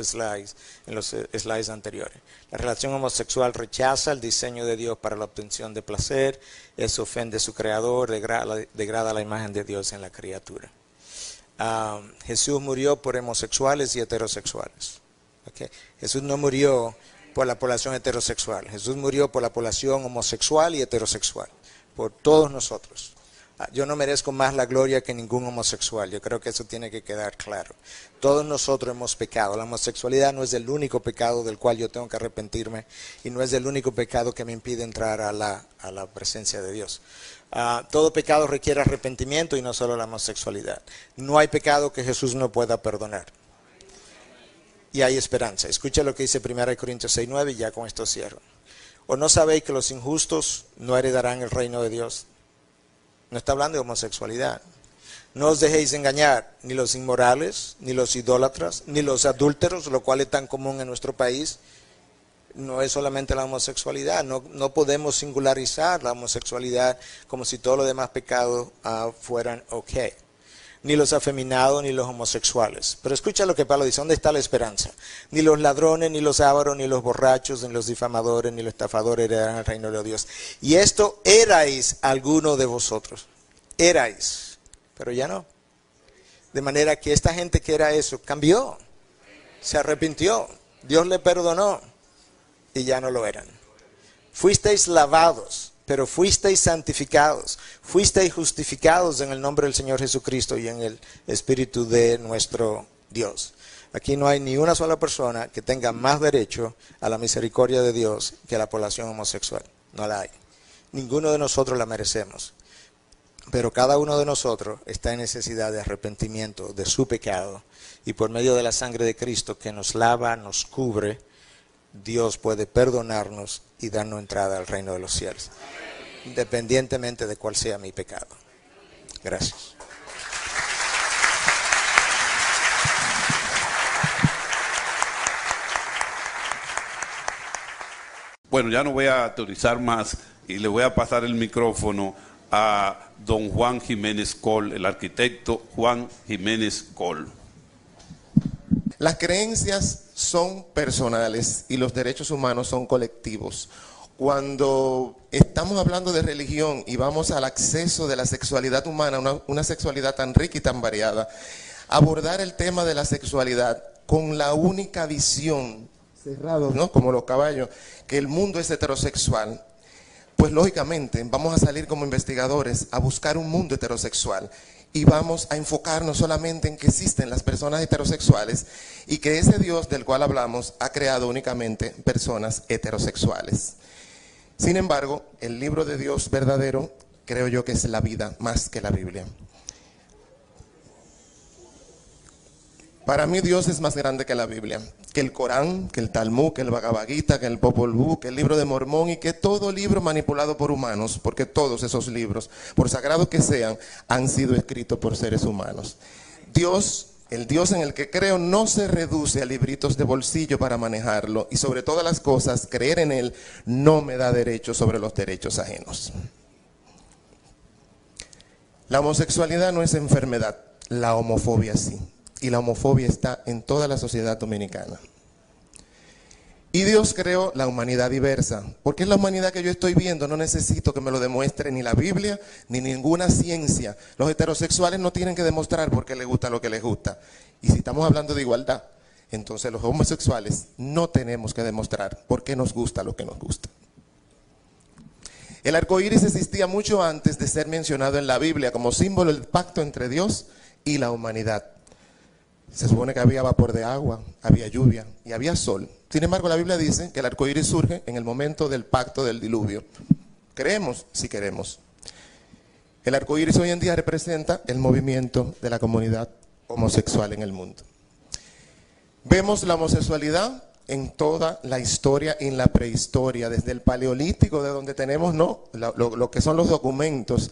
en los slides anteriores. La relación homosexual rechaza el diseño de Dios para la obtención de placer, eso ofende a su creador, degrada la imagen de Dios en la criatura. Jesús murió por homosexuales y heterosexuales. Okay. Jesús no murió por la población heterosexual, Jesús murió por la población homosexual y heterosexual, por todos nosotros. Yo no merezco más la gloria que ningún homosexual. Yo creo que eso tiene que quedar claro. Todos nosotros hemos pecado. La homosexualidad no es el único pecado del cual yo tengo que arrepentirme, y no es el único pecado que me impide entrar a la presencia de Dios. Todo pecado requiere arrepentimiento, y no solo la homosexualidad. No hay pecado que Jesús no pueda perdonar. Y hay esperanza. Escucha lo que dice 1 Corintios 6:9 y ya con esto cierro. ¿O no sabéis que los injustos no heredarán el reino de Dios? No está hablando de homosexualidad. No os dejéis engañar, ni los inmorales, ni los idólatras, ni los adúlteros, lo cual es tan común en nuestro país. No es solamente la homosexualidad. No podemos singularizar la homosexualidad como si todos los demás pecados fueran ok. Ni los afeminados, ni los homosexuales. Pero escucha lo que Pablo dice, ¿dónde está la esperanza? Ni los ladrones, ni los ávaros, ni los borrachos, ni los difamadores, ni los estafadores heredarán el reino de Dios. Y esto erais alguno de vosotros. Erais, pero ya no. De manera que esta gente que era eso, cambió. Se arrepintió. Dios le perdonó. Y ya no lo eran. Fuisteis lavados, pero fuisteis santificados, fuisteis justificados en el nombre del Señor Jesucristo y en el Espíritu de nuestro Dios. Aquí no hay ni una sola persona que tenga más derecho a la misericordia de Dios que la población homosexual. No la hay. Ninguno de nosotros la merecemos. Pero cada uno de nosotros está en necesidad de arrepentimiento de su pecado. Y por medio de la sangre de Cristo que nos lava, nos cubre, Dios puede perdonarnos y darnos entrada al reino de los cielos, independientemente de cuál sea mi pecado. Gracias. Bueno, ya no voy a autorizar más y le voy a pasar el micrófono a don Juan Jiménez Coll, el arquitecto Juan Jiménez Coll. Las creencias son personales y los derechos humanos son colectivos. Cuando estamos hablando de religión y vamos al acceso de la sexualidad humana, una sexualidad tan rica y tan variada, abordar el tema de la sexualidad con la única visión, cerrados, ¿no?, como los caballos, que el mundo es heterosexual, pues lógicamente vamos a salir como investigadores a buscar un mundo heterosexual y vamos a enfocarnos solamente en que existen las personas heterosexuales y que ese Dios del cual hablamos ha creado únicamente personas heterosexuales. Sin embargo, el libro de Dios verdadero creo yo que es la vida más que la Biblia. Para mí Dios es más grande que la Biblia, que el Corán, que el Talmud, que el Bhagavad Gita, que el Popol Vuh, que el libro de Mormón y que todo libro manipulado por humanos, porque todos esos libros, por sagrados que sean, han sido escritos por seres humanos. Dios, el Dios en el que creo, no se reduce a libritos de bolsillo para manejarlo y sobre todas las cosas, creer en Él no me da derecho sobre los derechos ajenos. La homosexualidad no es enfermedad, la homofobia sí. Y la homofobia está en toda la sociedad dominicana. Y Dios creó la humanidad diversa, porque es la humanidad que yo estoy viendo, no necesito que me lo demuestre ni la Biblia, ni ninguna ciencia. Los heterosexuales no tienen que demostrar por qué les gusta lo que les gusta. Y si estamos hablando de igualdad, entonces los homosexuales no tenemos que demostrar por qué nos gusta lo que nos gusta. El arco iris existía mucho antes de ser mencionado en la Biblia como símbolo del pacto entre Dios y la humanidad. Se supone que había vapor de agua, había lluvia y había sol. Sin embargo, la Biblia dice que el arco iris surge en el momento del pacto del diluvio. Creemos si queremos. El arco iris hoy en día representa el movimiento de la comunidad homosexual en el mundo. Vemos la homosexualidad en toda la historia y en la prehistoria, desde el paleolítico, de donde tenemos lo que son los documentos.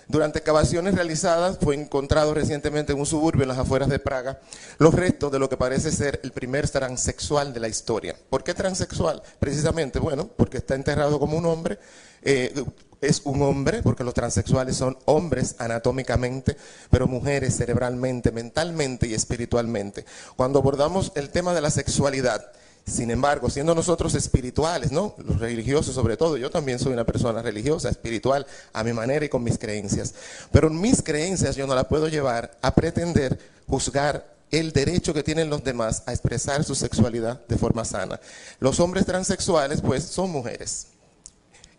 Durante excavaciones realizadas fue encontrado recientemente en un suburbio en las afueras de Praga los restos de lo que parece ser el primer transexual de la historia. ¿Por qué transexual? Precisamente, bueno, porque está enterrado como un hombre, es un hombre, porque los transexuales son hombres anatómicamente, pero mujeres cerebralmente, mentalmente y espiritualmente. Cuando abordamos el tema de la sexualidad, sin embargo, siendo nosotros espirituales, ¿no?, los religiosos sobre todo, yo también soy una persona religiosa, espiritual, a mi manera y con mis creencias. Pero mis creencias yo no las puedo llevar a pretender juzgar el derecho que tienen los demás a expresar su sexualidad de forma sana. Los hombres transexuales, pues, son mujeres.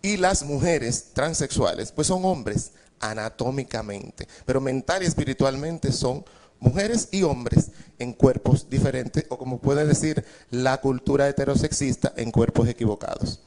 Y las mujeres transexuales, pues, son hombres anatómicamente, pero mental y espiritualmente son mujeres y hombres en cuerpos diferentes, o como puede decir la cultura heterosexista, en cuerpos equivocados.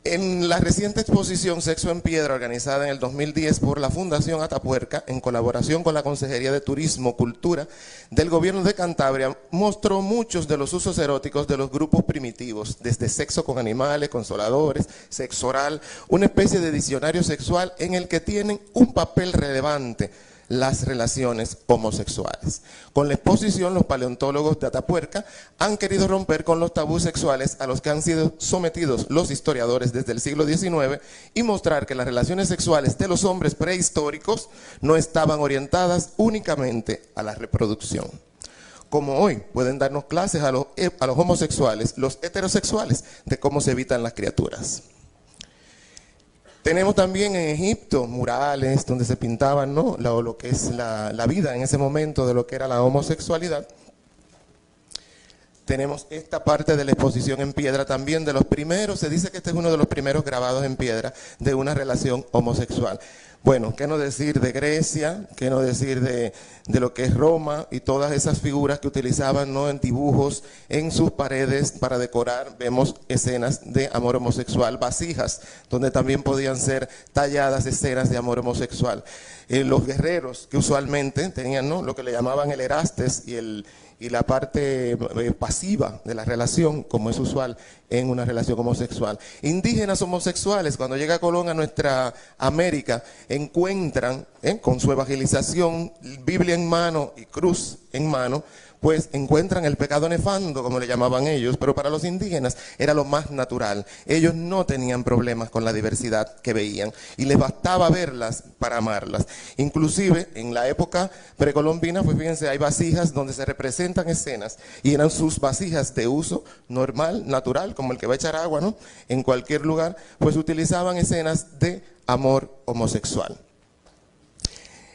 En la reciente exposición Sexo en Piedra, organizada en el 2010 por la Fundación Atapuerca, en colaboración con la Consejería de Turismo, Cultura del Gobierno de Cantabria, mostró muchos de los usos eróticos de los grupos primitivos, desde sexo con animales, consoladores, sexo oral, una especie de diccionario sexual en el que tienen un papel relevante las relaciones homosexuales. Con la exposición, los paleontólogos de Atapuerca han querido romper con los tabús sexuales a los que han sido sometidos los historiadores desde el siglo XIX y mostrar que las relaciones sexuales de los hombres prehistóricos no estaban orientadas únicamente a la reproducción. Como hoy pueden darnos clases a los homosexuales, los heterosexuales, de cómo se evitan las criaturas. Tenemos también en Egipto murales donde se pintaban, ¿no?, lo que es la vida en ese momento de lo que era la homosexualidad. Tenemos esta parte de la exposición en piedra también, de los primeros, se dice que este es uno de los primeros grabados en piedra de una relación homosexual. Bueno, ¿qué no decir de Grecia? ¿Qué no decir de lo que es Roma y todas esas figuras que utilizaban, ¿no?, en dibujos en sus paredes para decorar? Vemos escenas de amor homosexual, vasijas, donde también podían ser talladas escenas de amor homosexual. Los guerreros que usualmente tenían, ¿no?, lo que le llamaban el erastes y la parte pasiva de la relación, como es usual en una relación homosexual. Indígenas homosexuales, cuando llega Colón a nuestra América, encuentran, con su evangelización, Biblia en mano y cruz en mano, pues encuentran el pecado nefando, como le llamaban ellos, pero para los indígenas era lo más natural. Ellos no tenían problemas con la diversidad que veían y les bastaba verlas para amarlas. Inclusive en la época precolombina, pues fíjense, hay vasijas donde se representan escenas y eran sus vasijas de uso normal, natural, como el que va a echar agua, ¿no? En cualquier lugar, pues utilizaban escenas de amor homosexual.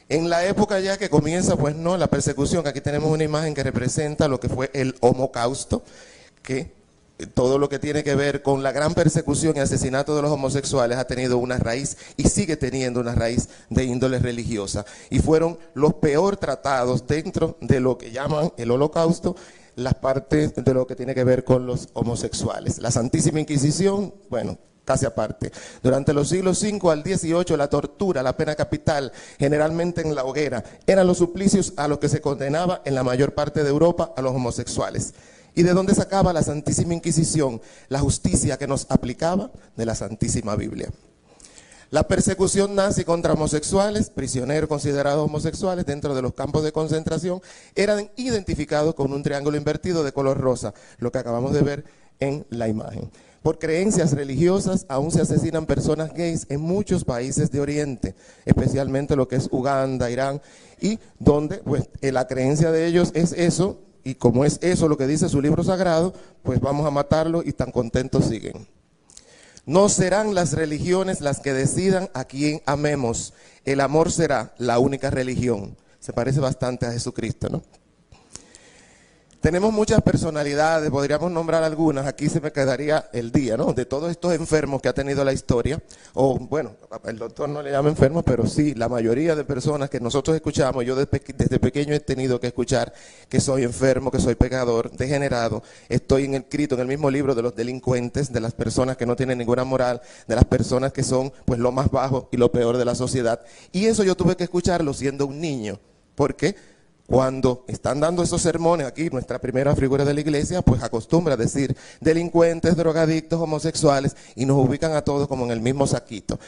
En la época ya que comienza, pues no, la persecución, que aquí tenemos una imagen que representa lo que fue el Holocausto, que todo lo que tiene que ver con la gran persecución y asesinato de los homosexuales ha tenido una raíz y sigue teniendo una raíz de índole religiosa. Y fueron los peor tratados dentro de lo que llaman el Holocausto, las partes de lo que tiene que ver con los homosexuales. La Santísima Inquisición, bueno, casi aparte. Durante los siglos V al XVIII, la tortura, la pena capital, generalmente en la hoguera, eran los suplicios a los que se condenaba en la mayor parte de Europa a los homosexuales. ¿Y de dónde sacaba la Santísima Inquisición la justicia que nos aplicaba? De la Santísima Biblia. La persecución nazi contra homosexuales, prisioneros considerados homosexuales dentro de los campos de concentración, eran identificados con un triángulo invertido de color rosa, lo que acabamos de ver en la imagen. Por creencias religiosas aún se asesinan personas gays en muchos países de Oriente, especialmente lo que es Uganda, Irán, y donde pues la creencia de ellos es eso, y como es eso lo que dice su libro sagrado, pues vamos a matarlo y tan contentos siguen. No serán las religiones las que decidan a quién amemos, el amor será la única religión. Se parece bastante a Jesucristo, ¿no? Tenemos muchas personalidades, podríamos nombrar algunas, aquí se me quedaría el día, ¿no? De todos estos enfermos que ha tenido la historia, o bueno, el doctor no le llama enfermo, pero sí, la mayoría de personas que nosotros escuchamos, yo desde pequeño he tenido que escuchar que soy enfermo, que soy pecador, degenerado, estoy inscrito en el mismo libro de los delincuentes, de las personas que no tienen ninguna moral, de las personas que son pues lo más bajo y lo peor de la sociedad, y eso yo tuve que escucharlo siendo un niño, ¿por qué? Cuando están dando esos sermones aquí, nuestra primera figura de la iglesia, pues acostumbra a decir delincuentes, drogadictos, homosexuales, y nos ubican a todos como en el mismo saquito.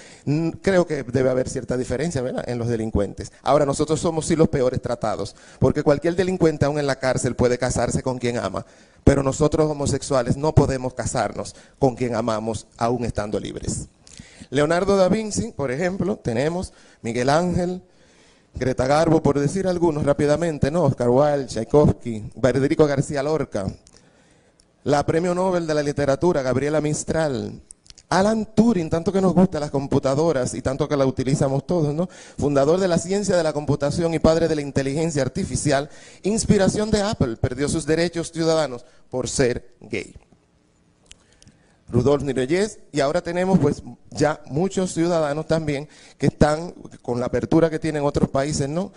Creo que debe haber cierta diferencia, ¿verdad?, en los delincuentes. Ahora, nosotros somos sí los peores tratados, porque cualquier delincuente aún en la cárcel puede casarse con quien ama, pero nosotros homosexuales no podemos casarnos con quien amamos aún estando libres. Leonardo da Vinci, por ejemplo, tenemos Miguel Ángel, Greta Garbo, por decir algunos rápidamente, ¿no? Oscar Wilde, Tchaikovsky, Federico García Lorca, la Premio Nobel de la Literatura, Gabriela Mistral, Alan Turing, tanto que nos gustan las computadoras y tanto que la utilizamos todos, ¿no? Fundador de la ciencia de la computación y padre de la inteligencia artificial, inspiración de Apple, perdió sus derechos ciudadanos por ser gay. Rudolf Nureyev, y ahora tenemos pues ya muchos ciudadanos también que están con la apertura que tienen otros países, ¿no?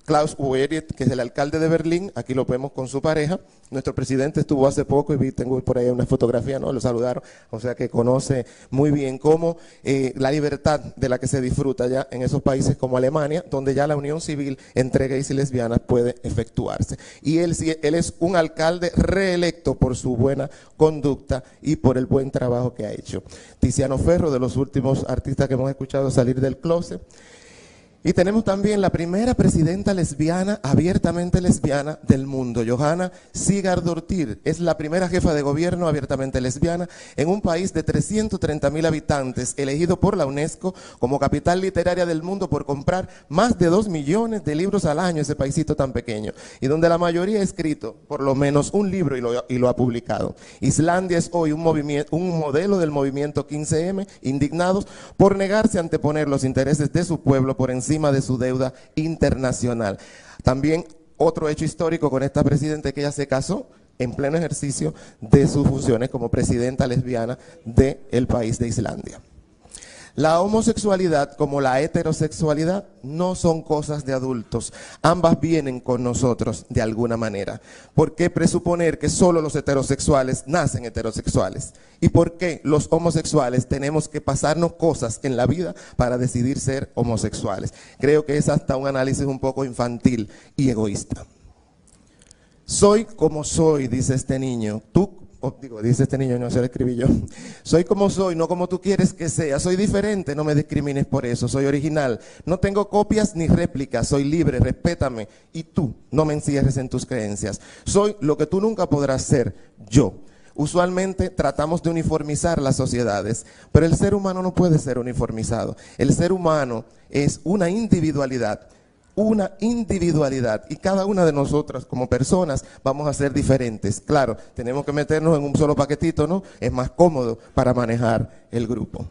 Klaus Wowereit, que es el alcalde de Berlín, aquí lo vemos con su pareja. Nuestro presidente estuvo hace poco y tengo por ahí una fotografía, ¿no? Lo saludaron, o sea que conoce muy bien cómo la libertad de la que se disfruta ya en esos países como Alemania, donde ya la unión civil entre gays y lesbianas puede efectuarse. Y él es un alcalde reelecto por su buena conducta y por el buen trabajo que ha hecho. Tiziano Ferro, de los últimos artistas que hemos escuchado salir del closet. Y tenemos también la primera presidenta lesbiana, abiertamente lesbiana del mundo, Johanna Sigurdardóttir. Es la primera jefa de gobierno abiertamente lesbiana en un país de 330.000 habitantes, elegido por la UNESCO como capital literaria del mundo por comprar más de 2 millones de libros al año, ese paisito tan pequeño, y donde la mayoría ha escrito por lo menos un libro y lo ha publicado. Islandia es hoy un modelo del movimiento 15M, indignados por negarse a anteponer los intereses de su pueblo por encima de su deuda internacional. También otro hecho histórico con esta presidenta, que ella se casó en pleno ejercicio de sus funciones como presidenta lesbiana del país de Islandia. La homosexualidad como la heterosexualidad no son cosas de adultos, ambas vienen con nosotros de alguna manera. ¿Por qué presuponer que solo los heterosexuales nacen heterosexuales? ¿Y por qué los homosexuales tenemos que pasarnos cosas en la vida para decidir ser homosexuales? Creo que es hasta un análisis un poco infantil y egoísta. Soy como soy, dice este niño. Tú dice este niño, no se lo escribí yo. Soy como soy, no como tú quieres que sea. Soy diferente, no me discrimines por eso. Soy original. No tengo copias ni réplicas. Soy libre, respétame. Y tú, no me encierres en tus creencias. Soy lo que tú nunca podrás ser, yo. Usualmente tratamos de uniformizar las sociedades, pero el ser humano no puede ser uniformizado. El ser humano es una individualidad. Y cada una de nosotras como personas vamos a ser diferentes. Claro, tenemos que meternos en un solo paquetito, ¿no? Es más cómodo para manejar el grupo.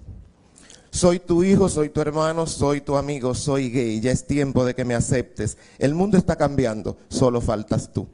Soy tu hijo, soy tu hermano, soy tu amigo, soy gay, ya es tiempo de que me aceptes. El mundo está cambiando, solo faltas tú.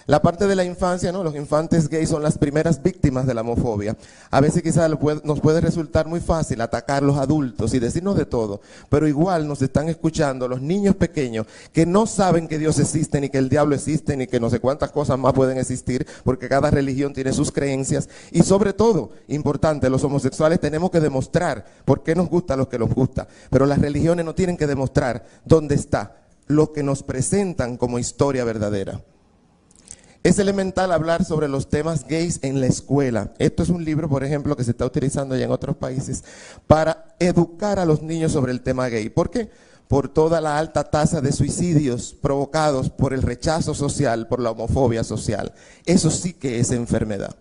La parte de la infancia, ¿no? Los infantes gays son las primeras víctimas de la homofobia. A veces quizás nos puede resultar muy fácil atacar a los adultos y decirnos de todo, pero igual nos están escuchando los niños pequeños que no saben que Dios existe, ni que el diablo existe, ni que no sé cuántas cosas más pueden existir, porque cada religión tiene sus creencias. Y sobre todo, importante, los homosexuales tenemos que demostrar por qué nos gusta lo que nos gusta, pero las religiones no tienen que demostrar dónde está lo que nos presentan como historia verdadera. Es elemental hablar sobre los temas gays en la escuela. Esto es un libro, por ejemplo, que se está utilizando ya en otros países para educar a los niños sobre el tema gay. ¿Por qué? Por toda la alta tasa de suicidios provocados por el rechazo social, por la homofobia social. Eso sí que es enfermedad.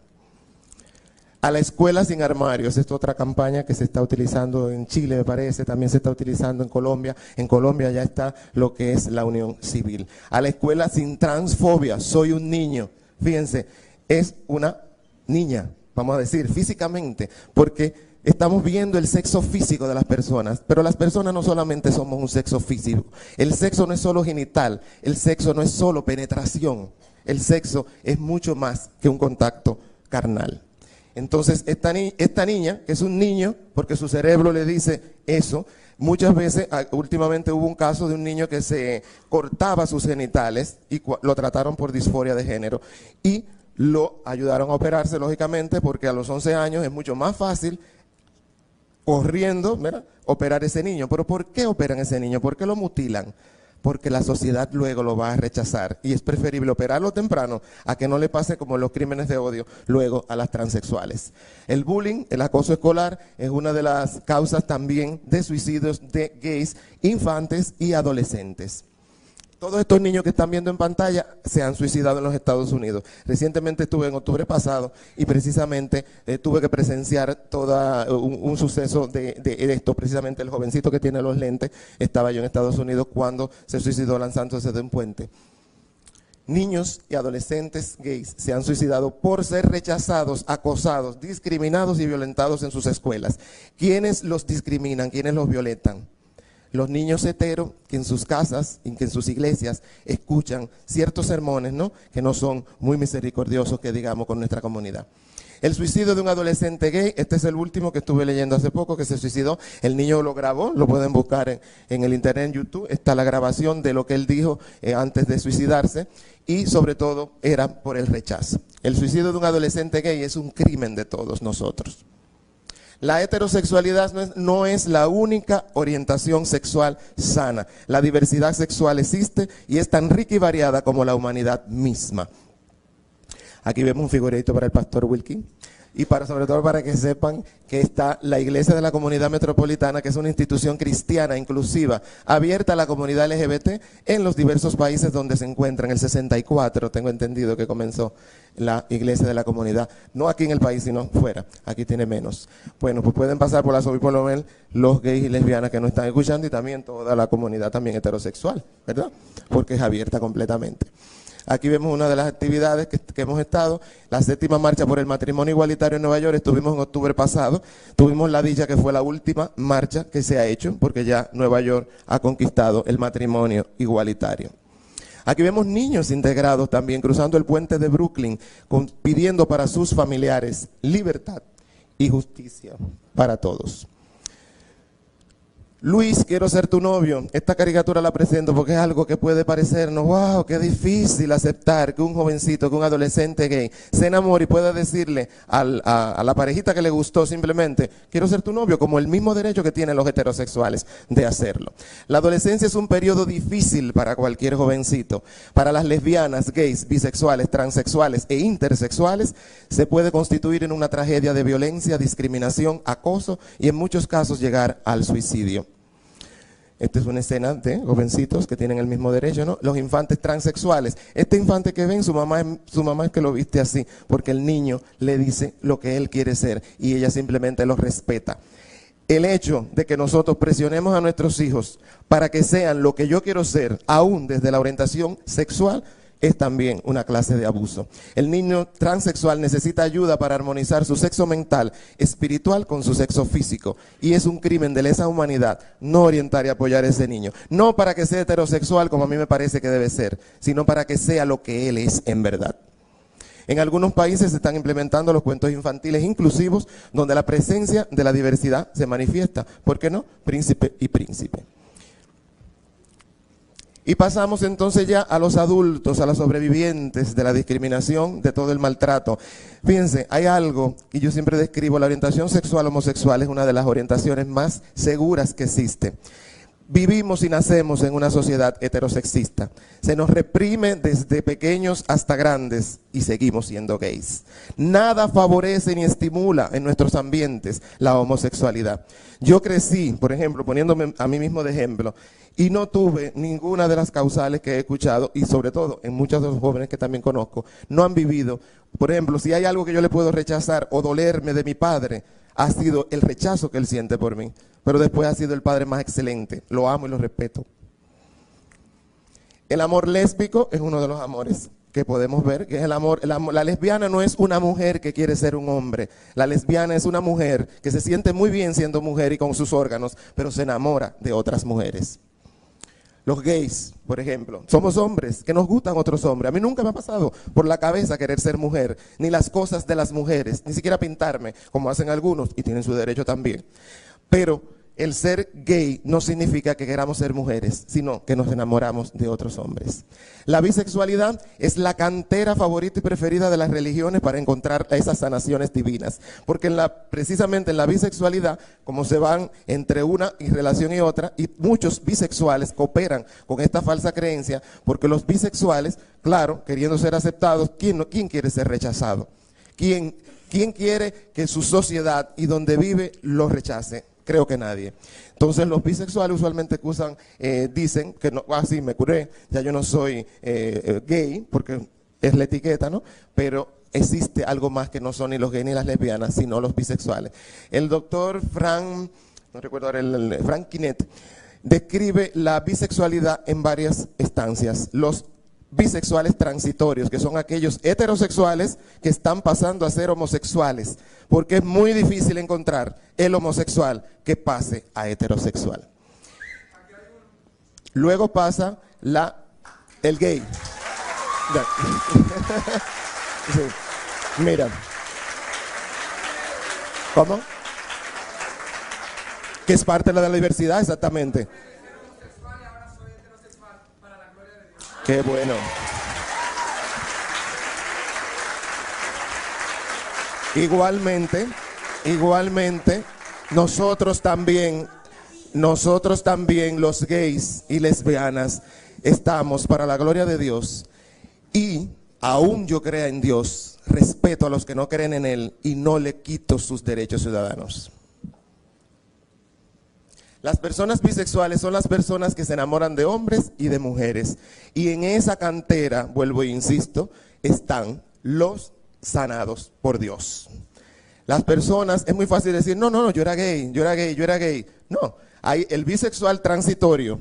A la escuela sin armarios, esta es otra campaña que se está utilizando en Chile, me parece, también se está utilizando en Colombia. En Colombia ya está lo que es la unión civil. A la escuela sin transfobia, soy un niño. Fíjense, es una niña, vamos a decir, físicamente, porque estamos viendo el sexo físico de las personas, pero las personas no solamente somos un sexo físico. El sexo no es solo genital, el sexo no es solo penetración, el sexo es mucho más que un contacto carnal. Entonces, esta niña, que es un niño, porque su cerebro le dice eso, muchas veces, últimamente hubo un caso de un niño que se cortaba sus genitales y lo trataron por disforia de género y lo ayudaron a operarse, lógicamente, porque a los 11 años es mucho más fácil, corriendo, ¿verdad?, operar ese niño. ¿Pero por qué operan ese niño? ¿Por qué lo mutilan? Porque la sociedad luego lo va a rechazar y es preferible operarlo temprano a que no le pase como los crímenes de odio luego a las transexuales. El bullying, el acoso escolar, es una de las causas también de suicidios de gays, infantes y adolescentes. Todos estos niños que están viendo en pantalla se han suicidado en los Estados Unidos. Recientemente estuve en octubre pasado y precisamente tuve que presenciar todo un suceso de esto. Precisamente el jovencito que tiene los lentes, estaba yo en Estados Unidos cuando se suicidó lanzándose de un puente. Niños y adolescentes gays se han suicidado por ser rechazados, acosados, discriminados y violentados en sus escuelas. ¿Quiénes los discriminan? ¿Quiénes los violentan? Los niños heteros que en sus casas y que en sus iglesias escuchan ciertos sermones, ¿no?, que no son muy misericordiosos, que digamos, con nuestra comunidad. El suicidio de un adolescente gay, este es el último que estuve leyendo hace poco, que se suicidó. El niño lo grabó, lo pueden buscar en el internet, en YouTube. Está la grabación de lo que él dijo antes de suicidarse y sobre todo era por el rechazo. El suicidio de un adolescente gay es un crimen de todos nosotros. La heterosexualidad no es la única orientación sexual sana. La diversidad sexual existe y es tan rica y variada como la humanidad misma. Aquí vemos un figurito para el pastor Wilkin y sobre todo para que sepan que está la Iglesia de la Comunidad Metropolitana, que es una institución cristiana inclusiva, abierta a la comunidad LGBT en los diversos países donde se encuentra. En el 64, tengo entendido que comenzó la Iglesia de la Comunidad, no aquí en el país, sino fuera, aquí tiene menos. Bueno, pues pueden pasar por la Sobipolomel los gays y lesbianas que nos están escuchando y también toda la comunidad también heterosexual, ¿verdad? Porque es abierta completamente. Aquí vemos una de las actividades que hemos estado, la 7ª marcha por el matrimonio igualitario en Nueva York. Estuvimos en octubre pasado, tuvimos la dicha que fue la última marcha que se ha hecho, porque ya Nueva York ha conquistado el matrimonio igualitario. Aquí vemos niños integrados también cruzando el puente de Brooklyn, pidiendo para sus familiares libertad y justicia para todos. Luis, quiero ser tu novio. Esta caricatura la presento porque es algo que puede parecernos, wow, qué difícil aceptar que un jovencito, que un adolescente gay se enamore y pueda decirle a la parejita que le gustó simplemente, quiero ser tu novio, como el mismo derecho que tienen los heterosexuales de hacerlo. La adolescencia es un periodo difícil para cualquier jovencito. Para las lesbianas, gays, bisexuales, transexuales e intersexuales, se puede constituir en una tragedia de violencia, discriminación, acoso y en muchos casos llegar al suicidio. Esta es una escena de jovencitos que tienen el mismo derecho, ¿no? Los infantes transexuales. Este infante que ven, su mamá es que lo viste así, porque el niño le dice lo que él quiere ser y ella simplemente lo respeta. El hecho de que nosotros presionemos a nuestros hijos para que sean lo que yo quiero ser, aún desde la orientación sexual, es también una clase de abuso. El niño transexual necesita ayuda para armonizar su sexo mental, espiritual con su sexo físico. Y es un crimen de lesa humanidad no orientar y apoyar a ese niño. No para que sea heterosexual como a mí me parece que debe ser, sino para que sea lo que él es en verdad. En algunos países se están implementando los cuentos infantiles inclusivos, donde la presencia de la diversidad se manifiesta. ¿Por qué no? Príncipe y príncipe. Y pasamos entonces ya a los adultos, a los sobrevivientes de la discriminación, de todo el maltrato. Fíjense, hay algo que yo siempre describo, la orientación sexual homosexual es una de las orientaciones más seguras que existe. Vivimos y nacemos en una sociedad heterosexista. Se nos reprime desde pequeños hasta grandes y seguimos siendo gays. Nada favorece ni estimula en nuestros ambientes la homosexualidad. Yo crecí, por ejemplo, poniéndome a mí mismo de ejemplo, y no tuve ninguna de las causales que he escuchado, y sobre todo en muchos de los jóvenes que también conozco, no han vivido. Por ejemplo, si hay algo que yo le puedo rechazar o dolerme de mi padre, ha sido el rechazo que él siente por mí. Pero después ha sido el padre más excelente. Lo amo y lo respeto. El amor lésbico es uno de los amores que podemos ver, que es el amor. La lesbiana no es una mujer que quiere ser un hombre. La lesbiana es una mujer que se siente muy bien siendo mujer y con sus órganos, pero se enamora de otras mujeres. Los gays, por ejemplo, somos hombres que nos gustan otros hombres. A mí nunca me ha pasado por la cabeza querer ser mujer, ni las cosas de las mujeres, ni siquiera pintarme, como hacen algunos, y tienen su derecho también. Pero el ser gay no significa que queramos ser mujeres, sino que nos enamoramos de otros hombres. La bisexualidad es la cantera favorita y preferida de las religiones para encontrar esas sanaciones divinas. Porque precisamente en la bisexualidad, como se van entre una relación y otra, y muchos bisexuales cooperan con esta falsa creencia, porque los bisexuales, claro, queriendo ser aceptados, ¿quién quiere ser rechazado? ¿Quién quiere que su sociedad y donde vive los rechace? Creo que nadie. Entonces los bisexuales usualmente dicen que no, sí, me curé, ya yo no soy gay, porque es la etiqueta, ¿no? Pero existe algo más que no son ni los gays ni las lesbianas, sino los bisexuales. El doctor Frank Quinet describe la bisexualidad en varias estancias. Los bisexuales transitorios, que son aquellos heterosexuales que están pasando a ser homosexuales, porque es muy difícil encontrar el homosexual que pase a heterosexual. Luego pasa el gay. Sí. Mira. ¿Cómo? Que es parte de la diversidad, exactamente. Qué bueno. Igualmente, nosotros también, los gays y lesbianas, estamos para la gloria de Dios. Y aún yo crea en Dios, respeto a los que no creen en Él y no le quito sus derechos ciudadanos. Las personas bisexuales son las personas que se enamoran de hombres y de mujeres. Y en esa cantera, vuelvo e insisto, están los sanados por Dios. Las personas, es muy fácil decir, no, yo era gay. No, hay el bisexual transitorio,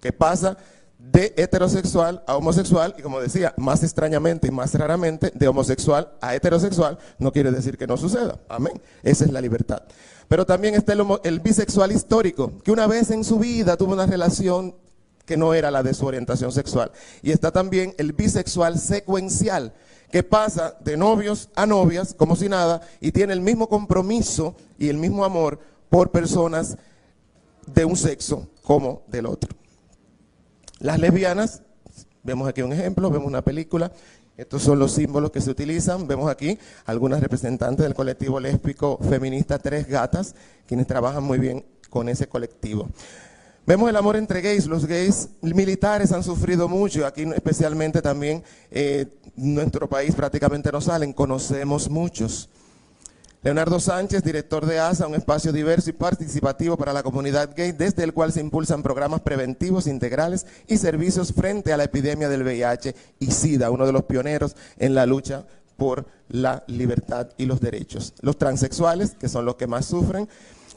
que pasa de heterosexual a homosexual, y como decía, más extrañamente y más raramente, de homosexual a heterosexual, no quiere decir que no suceda, amén, esa es la libertad. Pero también está el bisexual histórico, que una vez en su vida tuvo una relación que no era la de su orientación sexual. Y está también el bisexual secuencial, que pasa de novios a novias, como si nada, y tiene el mismo compromiso y el mismo amor por personas de un sexo como del otro. Las lesbianas, vemos aquí un ejemplo, vemos una película. Estos son los símbolos que se utilizan. Vemos aquí algunas representantes del colectivo lésbico feminista Tres Gatas, quienes trabajan muy bien con ese colectivo. Vemos el amor entre gays. Los gays militares han sufrido mucho. Aquí especialmente también nuestro país prácticamente no salen. Conocemos muchos. Leonardo Sánchez, director de ASA, un espacio diverso y participativo para la comunidad gay, desde el cual se impulsan programas preventivos, integrales y servicios frente a la epidemia del VIH y SIDA, uno de los pioneros en la lucha por la libertad y los derechos. Los transexuales, que son los que más sufren.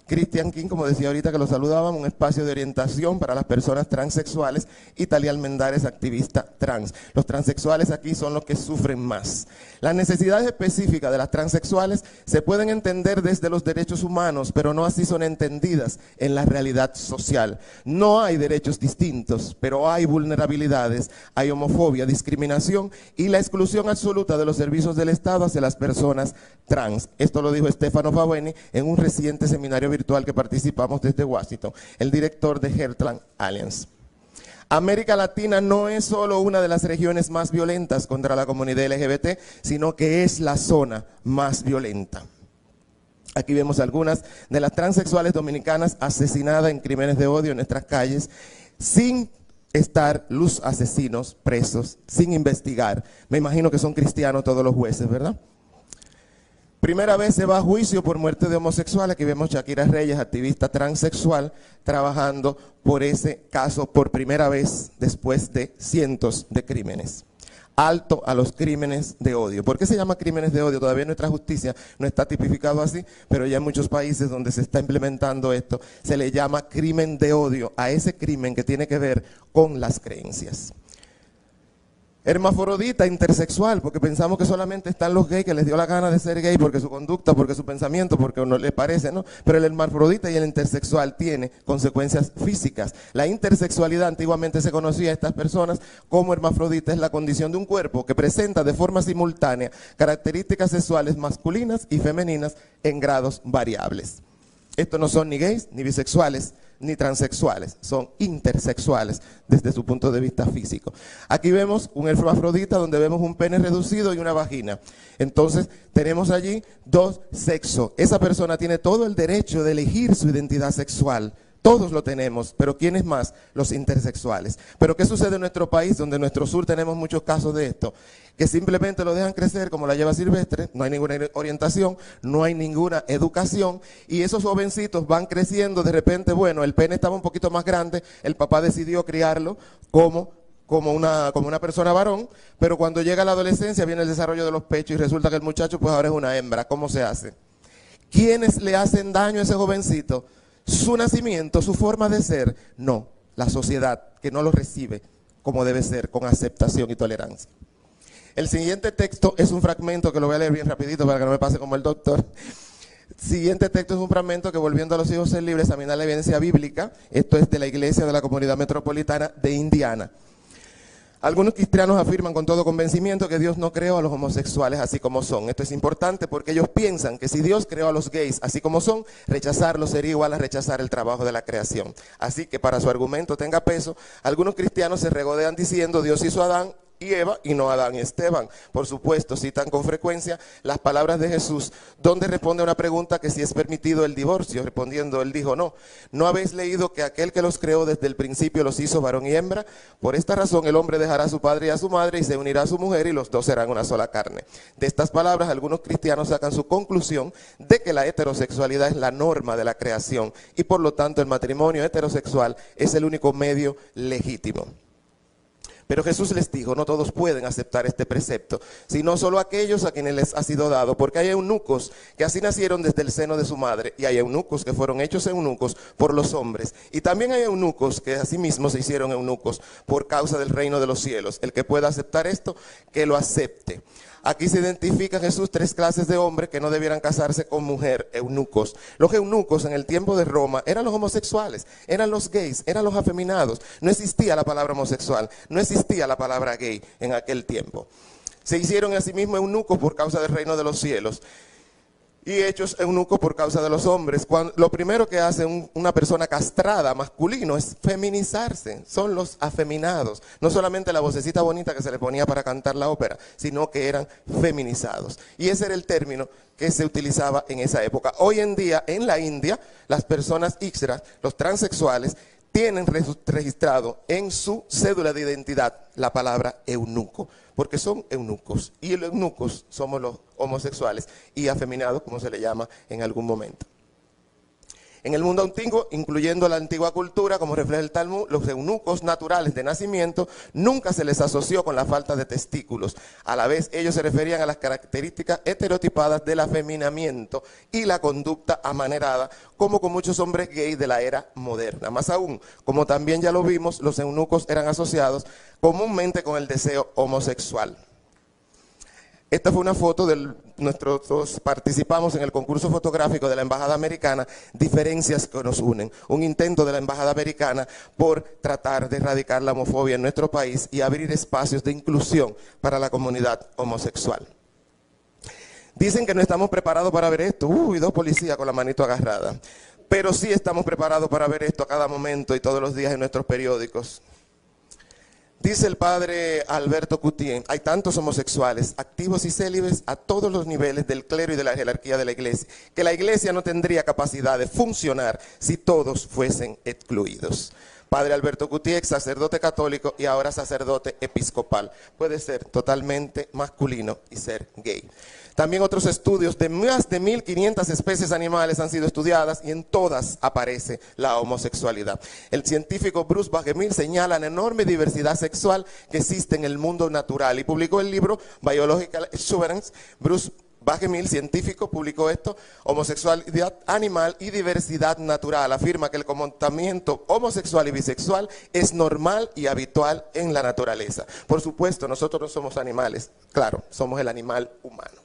Christian King, como decía ahorita que lo saludaban, un espacio de orientación para las personas transexuales, y Talia Almendares, activista trans. Los transexuales aquí son los que sufren más. Las necesidades específicas de las transexuales se pueden entender desde los derechos humanos, pero no así son entendidas en la realidad social. No hay derechos distintos, pero hay vulnerabilidades, hay homofobia, discriminación y la exclusión absoluta de los servicios del Estado hacia las personas trans. Esto lo dijo Stefano Faveni en un reciente seminario virtual que participamos desde Washington, el director de Heartland Alliance. América Latina no es solo una de las regiones más violentas contra la comunidad LGBT, sino que es la zona más violenta. Aquí vemos algunas de las transexuales dominicanas asesinadas en crímenes de odio en nuestras calles, sin estar los asesinos presos, sin investigar. Me imagino que son cristianos todos los jueces, ¿verdad? Primera vez se va a juicio por muerte de homosexuales. Aquí vemos Shakira Reyes, activista transexual, trabajando por ese caso por primera vez después de cientos de crímenes. Alto a los crímenes de odio. ¿Por qué se llama crímenes de odio? Todavía nuestra justicia no está tipificado así, pero ya en muchos países donde se está implementando esto, se le llama crimen de odio a ese crimen que tiene que ver con las creencias. Hermafrodita, intersexual, porque pensamos que solamente están los gays que les dio la gana de ser gay porque su conducta, porque su pensamiento, porque no les parece, ¿no? Pero el hermafrodita y el intersexual tiene consecuencias físicas. La intersexualidad antiguamente se conocía a estas personas como hermafrodita, es la condición de un cuerpo que presenta de forma simultánea características sexuales masculinas y femeninas en grados variables. Estos no son ni gays, ni bisexuales, ni transexuales, son intersexuales desde su punto de vista físico. Aquí vemos un hermafrodita donde vemos un pene reducido y una vagina. Entonces tenemos allí dos sexos. Esa persona tiene todo el derecho de elegir su identidad sexual. Todos lo tenemos, pero ¿quiénes más? Los intersexuales. Pero ¿qué sucede en nuestro país, donde en nuestro sur tenemos muchos casos de esto? Que simplemente lo dejan crecer como la lleva silvestre, no hay ninguna orientación, no hay ninguna educación, y esos jovencitos van creciendo, de repente, bueno, el pene estaba un poquito más grande, el papá decidió criarlo como una persona varón, pero cuando llega la adolescencia viene el desarrollo de los pechos y resulta que el muchacho pues ahora es una hembra. ¿Cómo se hace? ¿Quiénes le hacen daño a ese jovencito? Su nacimiento, su forma de ser, no, la sociedad que no lo recibe como debe ser, con aceptación y tolerancia. El siguiente texto es un fragmento que lo voy a leer bien rapidito para que no me pase como el doctor. Siguiente texto es un fragmento que, volviendo a los hijos ser libres, examina la evidencia bíblica. Esto es de la Iglesia de la Comunidad Metropolitana de Indiana. Algunos cristianos afirman con todo convencimiento que Dios no creó a los homosexuales así como son. Esto es importante porque ellos piensan que si Dios creó a los gays así como son, rechazarlos sería igual a rechazar el trabajo de la creación. Así que para su argumento tenga peso, algunos cristianos se regodean diciendo Dios hizo a Adán y Eva y no Adán y Esteban. Por supuesto, citan con frecuencia las palabras de Jesús, donde responde a una pregunta que si es permitido el divorcio. Respondiendo, él dijo, no. ¿No habéis leído que aquel que los creó desde el principio los hizo varón y hembra? Por esta razón el hombre dejará a su padre y a su madre y se unirá a su mujer y los dos serán una sola carne. De estas palabras algunos cristianos sacan su conclusión de que la heterosexualidad es la norma de la creación y por lo tanto el matrimonio heterosexual es el único medio legítimo. Pero Jesús les dijo, no todos pueden aceptar este precepto, sino solo aquellos a quienes les ha sido dado, porque hay eunucos que así nacieron desde el seno de su madre, y hay eunucos que fueron hechos eunucos por los hombres, y también hay eunucos que asimismo se hicieron eunucos por causa del reino de los cielos. El que pueda aceptar esto, que lo acepte. Aquí se identifica Jesús tres clases de hombres que no debieran casarse con mujer, eunucos. Los eunucos en el tiempo de Roma eran los homosexuales, eran los gays, eran los afeminados. No existía la palabra homosexual, no existía la palabra gay en aquel tiempo. Se hicieron a sí mismos eunucos por causa del reino de los cielos. y hechos eunucos por causa de los hombres. Lo primero que hace una persona castrada, masculino, es feminizarse. Son los afeminados. No solamente la vocecita bonita que se le ponía para cantar la ópera, sino que eran feminizados. Y ese era el término que se utilizaba en esa época. Hoy en día, en la India, las personas Ixras, los transexuales, tienen registrado en su cédula de identidad la palabra eunuco, porque son eunucos, y los eunucos somos los homosexuales y afeminados, como se le llama en algún momento. En el mundo antiguo, incluyendo la antigua cultura, como refleja el Talmud, los eunucos naturales de nacimiento nunca se les asoció con la falta de testículos. A la vez, ellos se referían a las características estereotipadas del afeminamiento y la conducta amanerada, como con muchos hombres gays de la era moderna. Más aún, como también ya lo vimos, los eunucos eran asociados comúnmente con el deseo homosexual. Esta fue una foto de nosotros participamos en el concurso fotográfico de la Embajada Americana, diferencias que nos unen. Un intento de la Embajada Americana por tratar de erradicar la homofobia en nuestro país y abrir espacios de inclusión para la comunidad homosexual. Dicen que no estamos preparados para ver esto. Uy, dos policías con la manito agarrada. Pero sí estamos preparados para ver esto a cada momento y todos los días en nuestros periódicos. Dice el padre Alberto Coutier, hay tantos homosexuales, activos y célibes a todos los niveles del clero y de la jerarquía de la iglesia, que la iglesia no tendría capacidad de funcionar si todos fuesen excluidos. Padre Alberto Coutier, sacerdote católico y ahora sacerdote episcopal. Puede ser totalmente masculino y ser gay. También otros estudios de más de 1.500 especies animales han sido estudiadas y en todas aparece la homosexualidad. El científico Bruce Bagemihl señala la enorme diversidad sexual que existe en el mundo natural y publicó el libro Biological Exuberance. Bruce Bagemihl, científico, publicó esto, homosexualidad animal y diversidad natural. Afirma que el comportamiento homosexual y bisexual es normal y habitual en la naturaleza. Por supuesto, nosotros no somos animales, claro, somos el animal humano.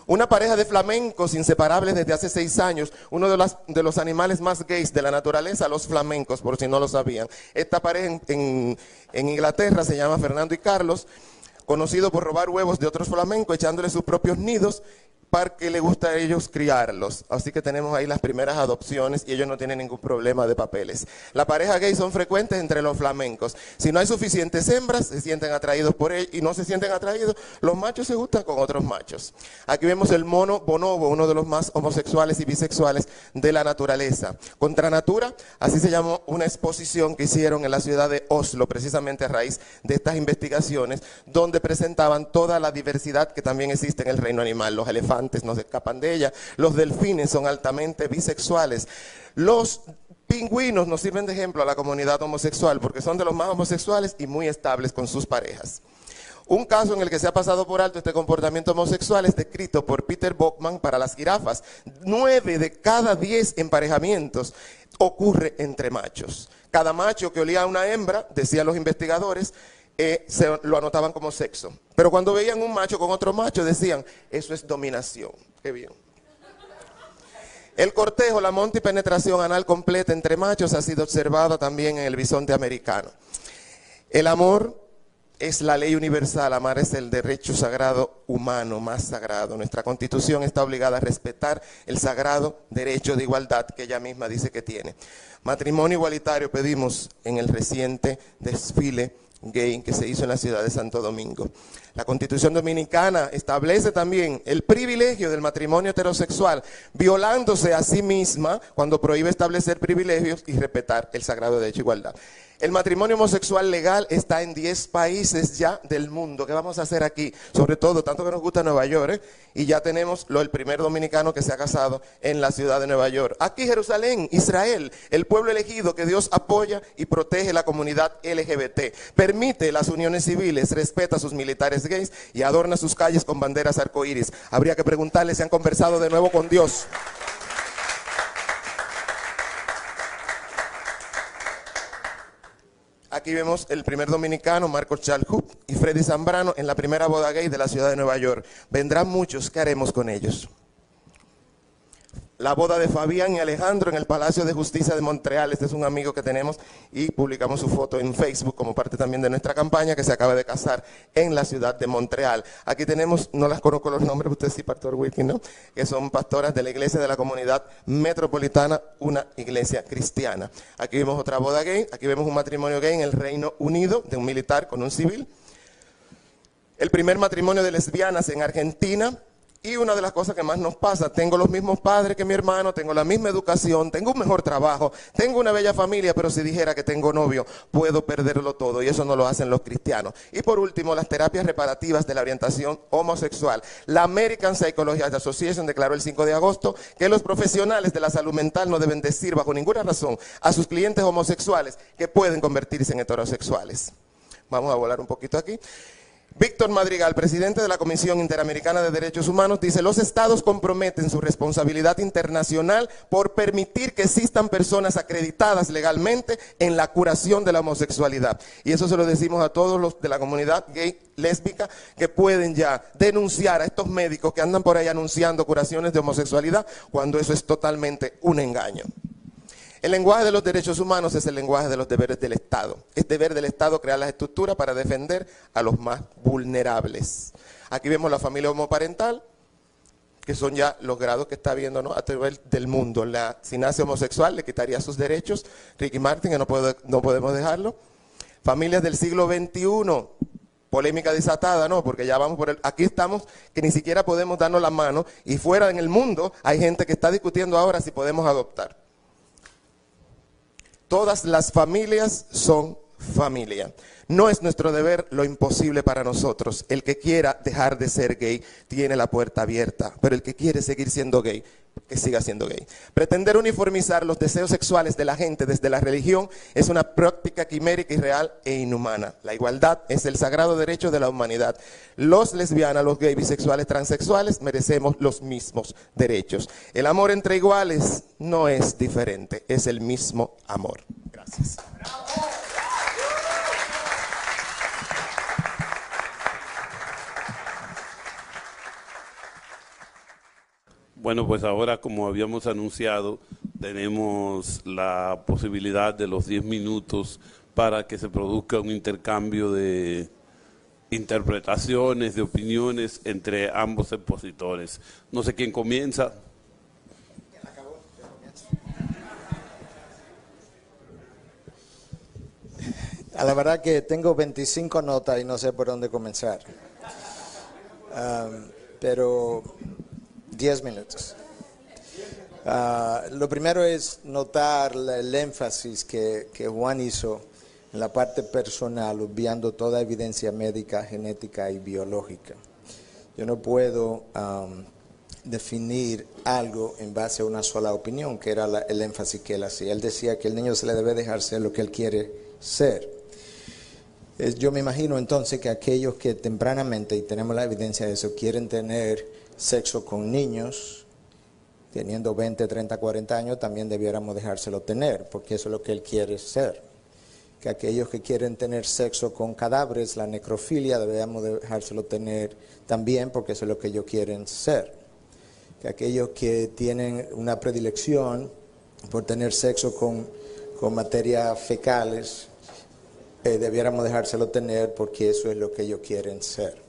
Una pareja de flamencos inseparables desde hace 6 años, uno de los animales más gays de la naturaleza, los flamencos, por si no lo sabían. Esta pareja en Inglaterra se llama Fernando y Carlos, conocido por robar huevos de otros flamencos, echándole sus propios nidos, para que le gusta a ellos criarlos. Así que tenemos ahí las primeras adopciones y ellos no tienen ningún problema de papeles. Las parejas gay son frecuentes entre los flamencos. Si no hay suficientes hembras, se sienten atraídos por ellos y no se sienten atraídos, los machos se gustan con otros machos. Aquí vemos el mono bonobo, uno de los más homosexuales y bisexuales de la naturaleza. Contra Natura, así se llamó una exposición que hicieron en la ciudad de Oslo, precisamente a raíz de estas investigaciones, donde presentaban toda la diversidad que también existe en el reino animal. Los elefantes no se escapan de ella, los delfines son altamente bisexuales, los pingüinos nos sirven de ejemplo a la comunidad homosexual porque son de los más homosexuales y muy estables con sus parejas. Un caso en el que se ha pasado por alto este comportamiento homosexual es descrito por Peter Bockman para las jirafas. 9 de cada 10 emparejamientos ocurre entre machos. Cada macho que olía a una hembra, decían los investigadores, se lo anotaban como sexo. Pero cuando veían un macho con otro macho decían, eso es dominación. Qué bien. El cortejo, la monta y penetración anal completa entre machos ha sido observada también en el bisonte americano. El amor es la ley universal, amar es el derecho sagrado humano, más sagrado. Nuestra Constitución está obligada a respetar el sagrado derecho de igualdad que ella misma dice que tiene. Matrimonio igualitario pedimos en el reciente desfile gay que se hizo en la ciudad de Santo Domingo. La Constitución Dominicana establece también el privilegio del matrimonio heterosexual, violándose a sí misma cuando prohíbe establecer privilegios y respetar el sagrado derecho de igualdad. El matrimonio homosexual legal está en 10 países ya del mundo. ¿Qué vamos a hacer aquí? Sobre todo, tanto que nos gusta Nueva York, y ya tenemos el primer dominicano que se ha casado en la ciudad de Nueva York. Aquí Jerusalén, Israel, el pueblo elegido que Dios apoya y protege la comunidad LGBT. Permite las uniones civiles, respeta a sus militares gays y adorna sus calles con banderas arcoíris. Habría que preguntarles si han conversado de nuevo con Dios. Aquí vemos el primer dominicano, Marcos Chalhut y Freddy Zambrano en la primera boda gay de la ciudad de Nueva York. Vendrán muchos, ¿qué haremos con ellos? la boda de Fabián y Alejandro en el Palacio de Justicia de Montreal. Este es un amigo que tenemos y publicamos su foto en Facebook como parte también de nuestra campaña, que se acaba de casar en la ciudad de Montreal. Aquí tenemos, no las conozco los nombres, usted sí, Pastor Wilkin, ¿no? Que son pastoras de la iglesia de la comunidad metropolitana, una iglesia cristiana. Aquí vemos otra boda gay, aquí vemos un matrimonio gay en el Reino Unido, de un militar con un civil. El primer matrimonio de lesbianas en Argentina. Y una de las cosas que más nos pasa, tengo los mismos padres que mi hermano, tengo la misma educación, tengo un mejor trabajo, tengo una bella familia, pero si dijera que tengo novio, puedo perderlo todo, y eso no lo hacen los cristianos. Y por último, las terapias reparativas de la orientación homosexual. La American Psychological Association declaró el 5 de agosto que los profesionales de la salud mental no deben decir bajo ninguna razón a sus clientes homosexuales que pueden convertirse en heterosexuales. Vamos a volar un poquito aquí. Víctor Madrigal, presidente de la Comisión Interamericana de Derechos Humanos, dice: los estados comprometen su responsabilidad internacional por permitir que existan personas acreditadas legalmente en la curación de la homosexualidad. Y eso se lo decimos a todos los de la comunidad gay, lésbica, que pueden ya denunciar a estos médicos que andan por ahí anunciando curaciones de homosexualidad, cuando eso es totalmente un engaño. El lenguaje de los derechos humanos es el lenguaje de los deberes del Estado. Es deber del Estado crear las estructuras para defender a los más vulnerables. Aquí vemos la familia homoparental, que son ya los grados que está viendo, ¿no?, a través del mundo. Si nace homosexual, le quitaría sus derechos. Ricky Martin, que no podemos dejarlo. Familias del siglo XXI, polémica desatada, ¿no? Porque ya vamos aquí estamos, que ni siquiera podemos darnos la mano, y fuera en el mundo hay gente que está discutiendo ahora si podemos adoptar. Todas las familias son familia. No es nuestro deber lo imposible para nosotros. El que quiera dejar de ser gay tiene la puerta abierta, pero el que quiere seguir siendo gay, que siga siendo gay. Pretender uniformizar los deseos sexuales de la gente desde la religión es una práctica quimérica, irreal e inhumana. La igualdad es el sagrado derecho de la humanidad. Los lesbianas, los gays, bisexuales, transexuales merecemos los mismos derechos. El amor entre iguales no es diferente, es el mismo amor. Gracias. Bueno, pues ahora, como habíamos anunciado, tenemos la posibilidad de los 10 minutos para que se produzca un intercambio de interpretaciones, de opiniones entre ambos expositores. No sé quién comienza. A la verdad que tengo 25 notas y no sé por dónde comenzar. Pero 10 minutos. Lo primero es notar el énfasis que Juan hizo en la parte personal, obviando toda evidencia médica, genética y biológica. Yo no puedo definir algo en base a una sola opinión, que era el énfasis que él hacía. Él decía que el niño se le debe dejar ser lo que él quiere ser. Yo me imagino entonces que aquellos que tempranamente, y tenemos la evidencia de eso, quieren tener sexo con niños, teniendo 20, 30, 40 años, también debiéramos dejárselo tener, porque eso es lo que él quiere ser. Que aquellos que quieren tener sexo con cadáveres, la necrofilia, deberíamos dejárselo tener también, porque eso es lo que ellos quieren ser. Que aquellos que tienen una predilección por tener sexo con materias fecales, debiéramos dejárselo tener, porque eso es lo que ellos quieren ser.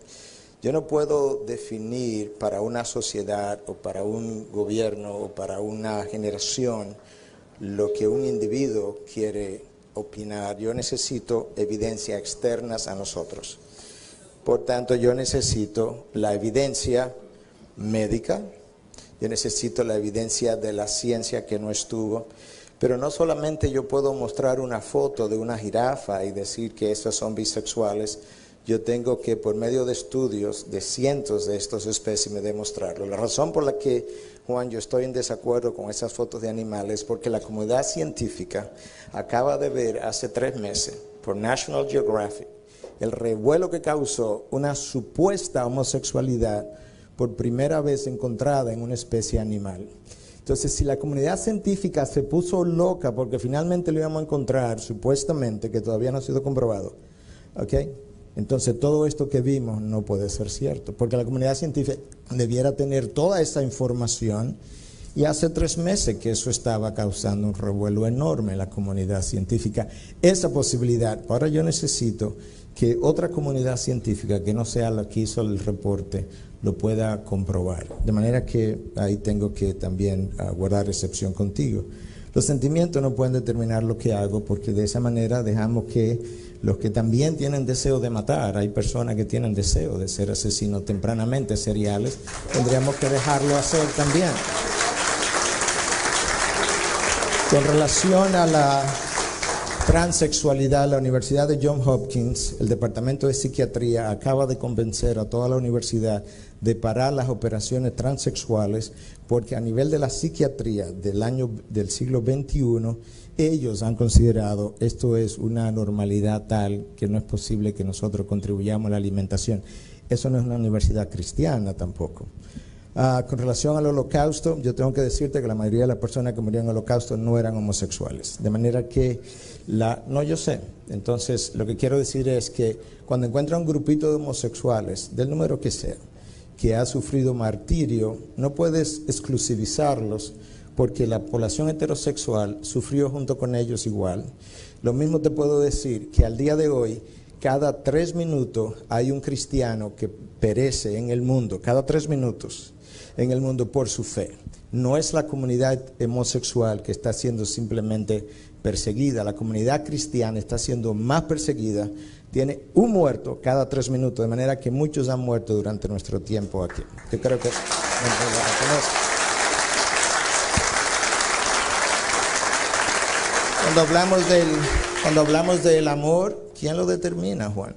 Yo no puedo definir para una sociedad o para un gobierno o para una generación lo que un individuo quiere opinar. Yo necesito evidencias externas a nosotros. Por tanto, yo necesito la evidencia médica, yo necesito la evidencia de la ciencia que no estuvo. Pero no solamente yo puedo mostrar una foto de una jirafa y decir que estos son bisexuales. Yo tengo que, por medio de estudios de cientos de estos espécimes, demostrarlo. La razón por la que, Juan, yo estoy en desacuerdo con esas fotos de animales es porque la comunidad científica acaba de ver hace 3 meses, por National Geographic, el revuelo que causó una supuesta homosexualidad por primera vez encontrada en una especie animal. Entonces, si la comunidad científica se puso loca porque finalmente lo íbamos a encontrar, supuestamente, que todavía no ha sido comprobado, ¿ok? Entonces todo esto que vimos no puede ser cierto, porque la comunidad científica debiera tener toda esa información Y hace 3 meses que eso estaba causando un revuelo enorme en la comunidad científica. Esa posibilidad, ahora yo necesito que otra comunidad científica que no sea la que hizo el reporte lo pueda comprobar. De manera que ahí tengo que también guardar excepción contigo. Los sentimientos no pueden determinar lo que hago, porque de esa manera dejamos que los que también tienen deseo de matar, hay personas que tienen deseo de ser asesinos tempranamente seriales, tendríamos que dejarlo hacer también. Con relación a la transexualidad, la Universidad de Johns Hopkins, el Departamento de Psiquiatría, acaba de convencer a toda la universidad de parar las operaciones transexuales, porque a nivel de la psiquiatría del siglo XXI, ellos han considerado esto es una normalidad tal que no es posible que nosotros contribuyamos a la alimentación. Eso no es una universidad cristiana tampoco. Con relación al holocausto, yo tengo que decirte que la mayoría de las personas que murieron en el holocausto no eran homosexuales. De manera que, no, yo sé. Entonces, lo que quiero decir es que cuando encuentran un grupito de homosexuales, del número que sea, que ha sufrido martirio, no puedes exclusivizarlos porque la población heterosexual sufrió junto con ellos igual. Lo mismo te puedo decir que al día de hoy, cada 3 minutos hay un cristiano que perece en el mundo, cada 3 minutos en el mundo por su fe. No es la comunidad homosexual que está siendo simplemente perseguida, la comunidad cristiana está siendo más perseguida, tiene un muerto cada 3 minutos, de manera que muchos han muerto durante nuestro tiempo aquí. Yo creo que cuando hablamos del amor, ¿quién lo determina, Juan?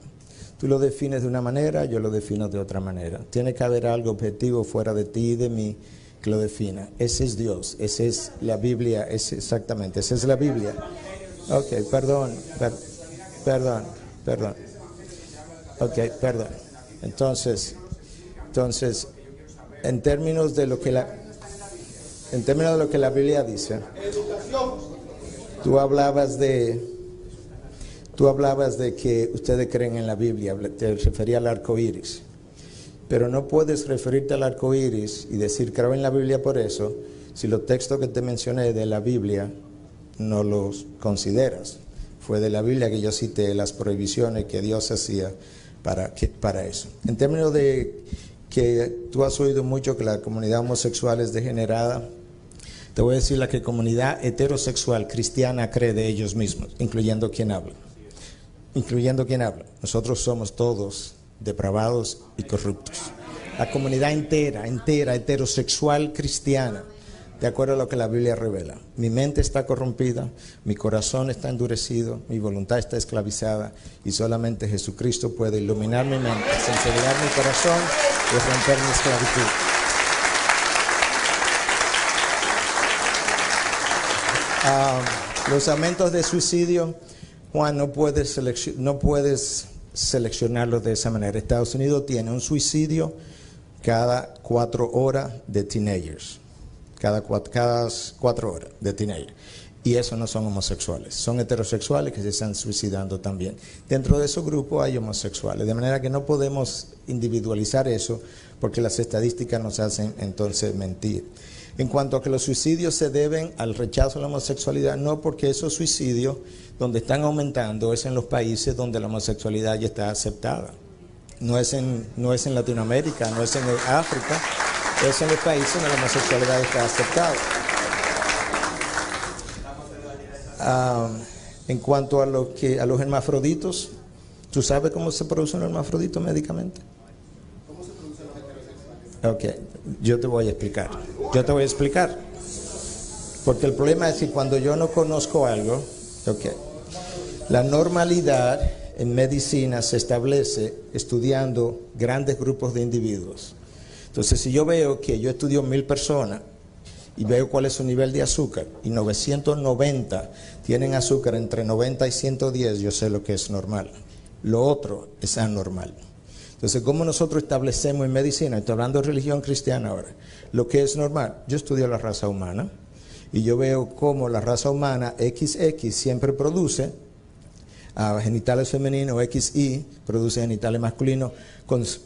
Tú lo defines de una manera, yo lo defino de otra manera. Tiene que haber algo objetivo fuera de ti y de mí que lo defina. Ese es Dios, esa es la Biblia, exactamente, esa es la Biblia. Ok, perdón. Ok, perdón. Entonces, en términos de lo que la Biblia dice, tú hablabas de que ustedes creen en la Biblia, te refería al arco iris. Pero no puedes referirte al arco iris y decir creo en la Biblia por eso, si los textos que te mencioné de la Biblia no los consideras. Fue de la Biblia que yo cité las prohibiciones que Dios hacía para eso. En términos de que tú has oído mucho que la comunidad homosexual es degenerada, te voy a decir la que comunidad heterosexual cristiana cree de ellos mismos, incluyendo quien habla. Nosotros somos todos depravados y corruptos. La comunidad entera, heterosexual cristiana, de acuerdo a lo que la Biblia revela. Mi mente está corrompida, mi corazón está endurecido, mi voluntad está esclavizada y solamente Jesucristo puede iluminar mi mente, sinceridad mi corazón y romper mi esclavitud. Los aumentos de suicidio, Juan, no puedes seleccionarlos de esa manera. Estados Unidos tiene un suicidio cada 4 horas de teenagers. Cada 4 horas de teenagers. Y esos no son homosexuales, son heterosexuales que se están suicidando también. Dentro de esos grupos hay homosexuales, de manera que no podemos individualizar eso porque las estadísticas nos hacen entonces mentir. En cuanto a que los suicidios se deben al rechazo a la homosexualidad, no, porque esos suicidios donde están aumentando es en los países donde la homosexualidad ya está aceptada. No es en Latinoamérica, no es en África, es en los países donde la homosexualidad está aceptada. En cuanto a los hermafroditos, ¿tú sabes cómo se produce un hermafrodito médicamente? ¿Cómo se produce los heterosexuales? Ok, yo te voy a explicar. Porque el problema es que cuando yo no conozco algo, la normalidad en medicina se establece estudiando grandes grupos de individuos. Entonces, si yo veo que yo estudio 1000 personas y veo cuál es su nivel de azúcar y 990 tienen azúcar entre 90 y 110, yo sé lo que es normal. Lo otro es anormal. Entonces, ¿cómo nosotros establecemos en medicina? Estoy hablando de religión cristiana ahora. Lo que es normal. Yo estudio la raza humana y yo veo cómo la raza humana XX siempre produce genitales femeninos, XY produce genitales masculinos,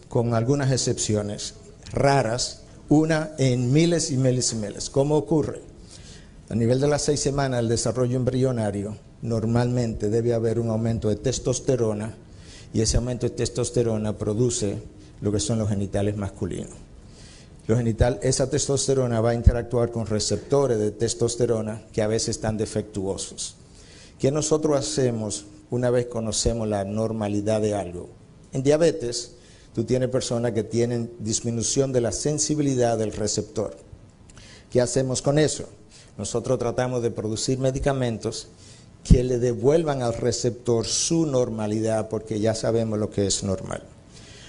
con algunas excepciones raras. una en miles y miles y miles. ¿Cómo ocurre? A nivel de las 6 semanas, el desarrollo embrionario, normalmente debe haber un aumento de testosterona, y ese aumento de testosterona produce lo que son los genitales masculinos. Esa testosterona va a interactuar con receptores de testosterona que a veces están defectuosos. ¿Qué nosotros hacemos una vez conocemos la normalidad de algo? En diabetes, tú tienes personas que tienen disminución de la sensibilidad del receptor. ¿Qué hacemos con eso? Nosotros tratamos de producir medicamentos que le devuelvan al receptor su normalidad, porque ya sabemos lo que es normal.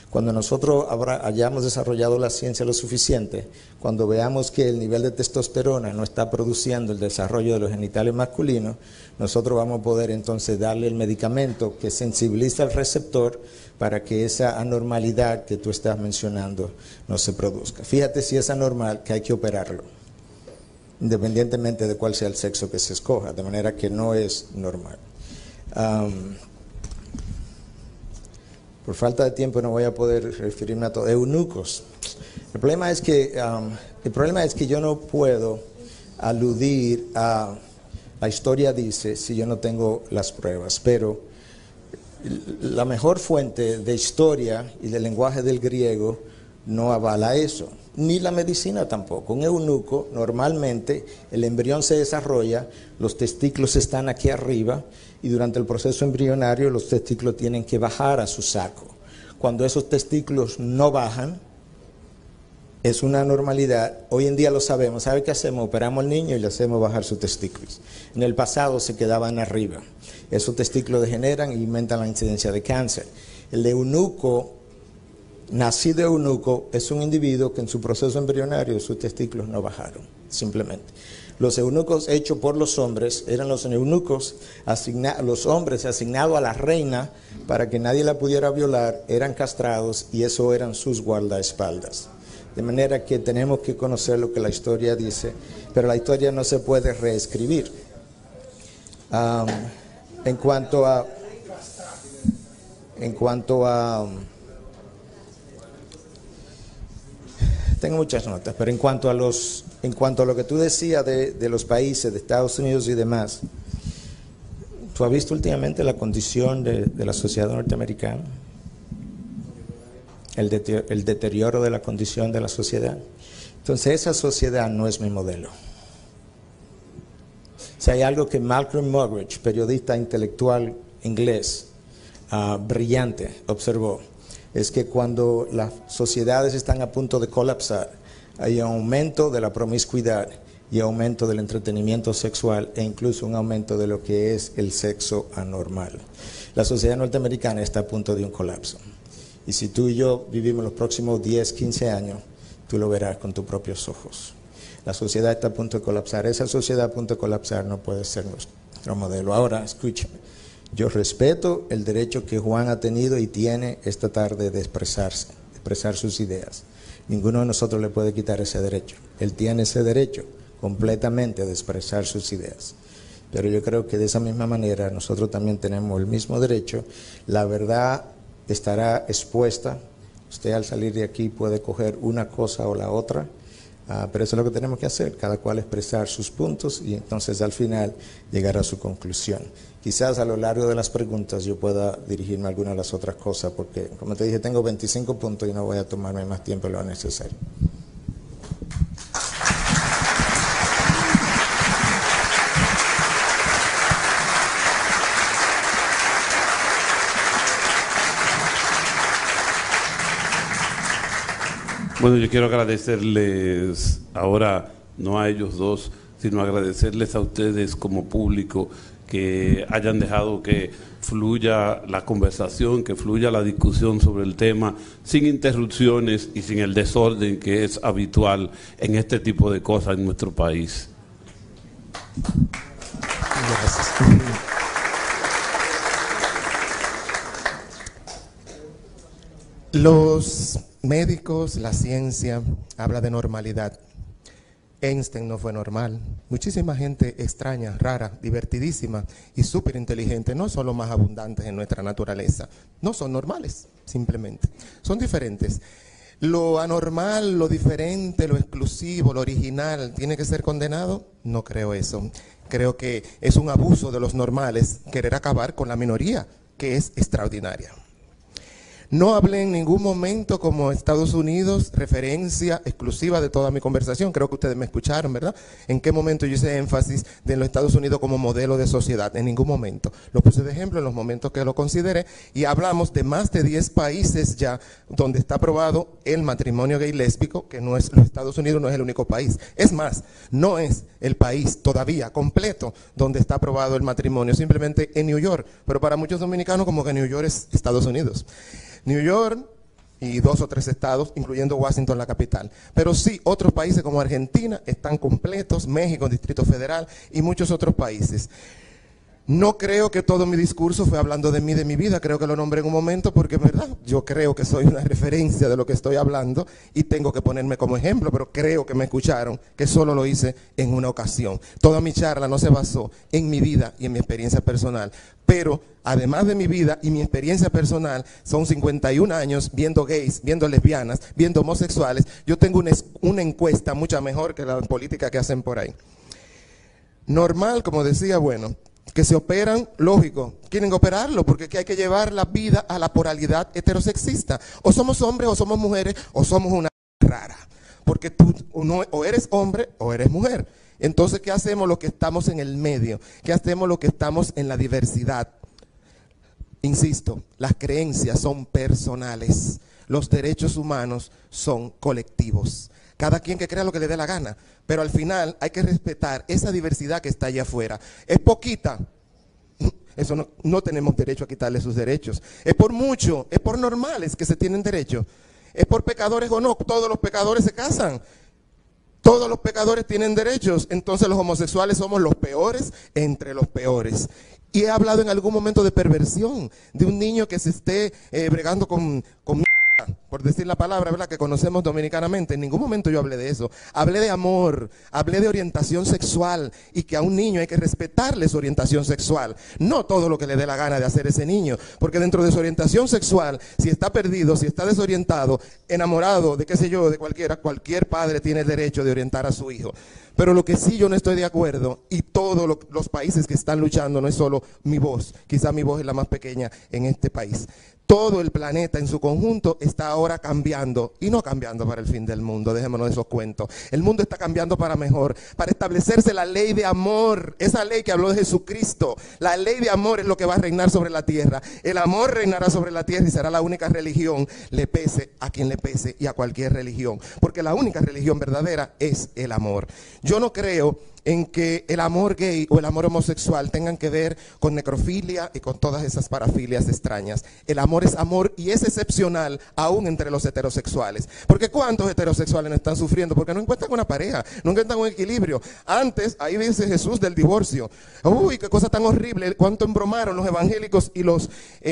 Cuando nosotros hayamos desarrollado la ciencia lo suficiente, cuando veamos que el nivel de testosterona no está produciendo el desarrollo de los genitales masculinos, nosotros vamos a poder entonces darle el medicamento que sensibiliza al receptor para que esa anormalidad que tú estás mencionando no se produzca. Fíjate si es anormal, que hay que operarlo, independientemente de cuál sea el sexo que se escoja, de manera que no es normal. Por falta de tiempo no voy a poder referirme a todo. Eunucos. El problema es que yo no puedo aludir a la historia dice si yo no tengo las pruebas, pero la mejor fuente de historia y del lenguaje del griego no avala eso, ni la medicina tampoco. Un eunuco, normalmente el embrión se desarrolla, los testículos están aquí arriba y durante el proceso embrionario los testículos tienen que bajar a su saco. Cuando esos testículos no bajan, es una normalidad. Hoy en día lo sabemos. ¿Sabe qué hacemos? Operamos al niño y le hacemos bajar sus testículos. En el pasado se quedaban arriba. Esos testículos degeneran y aumentan la incidencia de cáncer. El eunuco, nacido eunuco, es un individuo que en su proceso embrionario sus testículos no bajaron, simplemente. Los eunucos hechos por los hombres eran los eunucos, los hombres asignados a la reina para que nadie la pudiera violar, eran castrados y eso eran sus guardaespaldas. De manera que tenemos que conocer lo que la historia dice, pero la historia no se puede reescribir. En cuanto a tengo muchas notas, pero en cuanto a lo que tú decías de los países, de Estados Unidos y demás, ¿tú has visto últimamente la condición de la sociedad norteamericana? El deterioro de la condición de la sociedad. Entonces esa sociedad no es mi modelo. O sea, hay algo que Malcolm Muggeridge, periodista intelectual inglés, brillante, observó, es que cuando las sociedades están a punto de colapsar, hay un aumento de la promiscuidad y aumento del entretenimiento sexual e incluso un aumento de lo que es el sexo anormal. La sociedad norteamericana está a punto de un colapso. Y si tú y yo vivimos los próximos 10, 15 años, tú lo verás con tus propios ojos. La sociedad está a punto de colapsar. Esa sociedad a punto de colapsar no puede ser nuestro modelo. Ahora, escúchame. Yo respeto el derecho que Juan ha tenido y tiene esta tarde de expresarse, de expresar sus ideas. Ninguno de nosotros le puede quitar ese derecho. Él tiene ese derecho completamente de expresar sus ideas. Pero yo creo que de esa misma manera nosotros también tenemos el mismo derecho. La verdad estará expuesta. Usted al salir de aquí puede coger una cosa o la otra, pero eso es lo que tenemos que hacer, cada cual expresar sus puntos y entonces al final llegar a su conclusión. Quizás a lo largo de las preguntas yo pueda dirigirme a algunas de las otras cosas, porque como te dije tengo 25 puntos y no voy a tomarme más tiempo de lo necesario. Bueno, yo quiero agradecerles ahora, no a ellos dos, sino agradecerles a ustedes como público que hayan dejado que fluya la conversación, que fluya la discusión sobre el tema, sin interrupciones y sin el desorden que es habitual en este tipo de cosas en nuestro país. Gracias. Los médicos, la ciencia, habla de normalidad. Einstein no fue normal. Muchísima gente extraña, rara, divertidísima y súper inteligente, no son los más abundantes en nuestra naturaleza. No son normales, simplemente. Son diferentes. ¿Lo anormal, lo diferente, lo exclusivo, lo original, tiene que ser condenado? No creo eso. Creo que es un abuso de los normales querer acabar con la minoría, que es extraordinaria. No hablé en ningún momento como Estados Unidos, referencia exclusiva de toda mi conversación. Creo que ustedes me escucharon, ¿verdad? ¿En qué momento yo hice énfasis de los Estados Unidos como modelo de sociedad? En ningún momento. Lo puse de ejemplo en los momentos que lo consideré y hablamos de más de 10 países ya donde está aprobado el matrimonio gay lésbico, que no es, los Estados Unidos no es el único país. Es más, no es el país todavía completo donde está aprobado el matrimonio, simplemente en New York. Pero para muchos dominicanos como que New York es Estados Unidos. New York y 2 o 3 estados, incluyendo Washington, la capital. Pero sí, otros países como Argentina están completos, México, Distrito Federal y muchos otros países. No creo que todo mi discurso fue hablando de mí, de mi vida, creo que lo nombré en un momento porque, ¿verdad? Yo creo que soy una referencia de lo que estoy hablando y tengo que ponerme como ejemplo, pero creo que me escucharon, que solo lo hice en una ocasión. Toda mi charla no se basó en mi vida y en mi experiencia personal, pero además de mi vida y mi experiencia personal, son 51 años viendo gays, viendo lesbianas, viendo homosexuales. Yo tengo una encuesta mucha mejor que la política que hacen por ahí. Normal, como decía, bueno, que se operan, lógico, quieren operarlo porque hay que llevar la vida a la pluralidad heterosexista. O somos hombres o somos mujeres o somos una rara. Porque tú o eres hombre o eres mujer. Entonces, ¿qué hacemos los que estamos en el medio? ¿Qué hacemos los que estamos en la diversidad? Insisto, las creencias son personales. Los derechos humanos son colectivos. Cada quien que crea lo que le dé la gana. Pero al final hay que respetar esa diversidad que está allá afuera. ¿Es poquita? Eso no tenemos derecho a quitarle sus derechos. Es por mucho, es por normales que se tienen derecho. Es por pecadores o no, todos los pecadores se casan. Todos los pecadores tienen derechos. Entonces los homosexuales somos los peores entre los peores. Y he hablado en algún momento de perversión, de un niño que se esté bregando con por decir la palabra, ¿verdad?, que conocemos dominicanamente. En ningún momento yo hablé de eso. Hablé de amor, hablé de orientación sexual y que a un niño hay que respetarle su orientación sexual. No todo lo que le dé la gana de hacer ese niño, porque dentro de su orientación sexual, si está perdido, si está desorientado, enamorado de qué sé yo, de cualquiera, cualquier padre tiene el derecho de orientar a su hijo. Pero lo que sí yo no estoy de acuerdo, y todos los países que están luchando, no es solo mi voz, quizá mi voz es la más pequeña en este país. Todo el planeta en su conjunto está ahora cambiando, y no cambiando para el fin del mundo, dejémonos de esos cuentos. El mundo está cambiando para mejor, para establecerse la ley de amor, esa ley que habló de Jesucristo. La ley de amor es lo que va a reinar sobre la tierra. El amor reinará sobre la tierra y será la única religión, le pese a quien le pese y a cualquier religión. Porque la única religión verdadera es el amor. Yo no creo en que el amor gay o el amor homosexual tengan que ver con necrofilia y con todas esas parafilias extrañas. El amor es amor y es excepcional aún entre los heterosexuales. Porque ¿cuántos heterosexuales no están sufriendo? Porque no encuentran una pareja, no encuentran un equilibrio. Antes, ahí dice Jesús del divorcio. Uy, qué cosa tan horrible, cuánto embromaron los evangélicos y los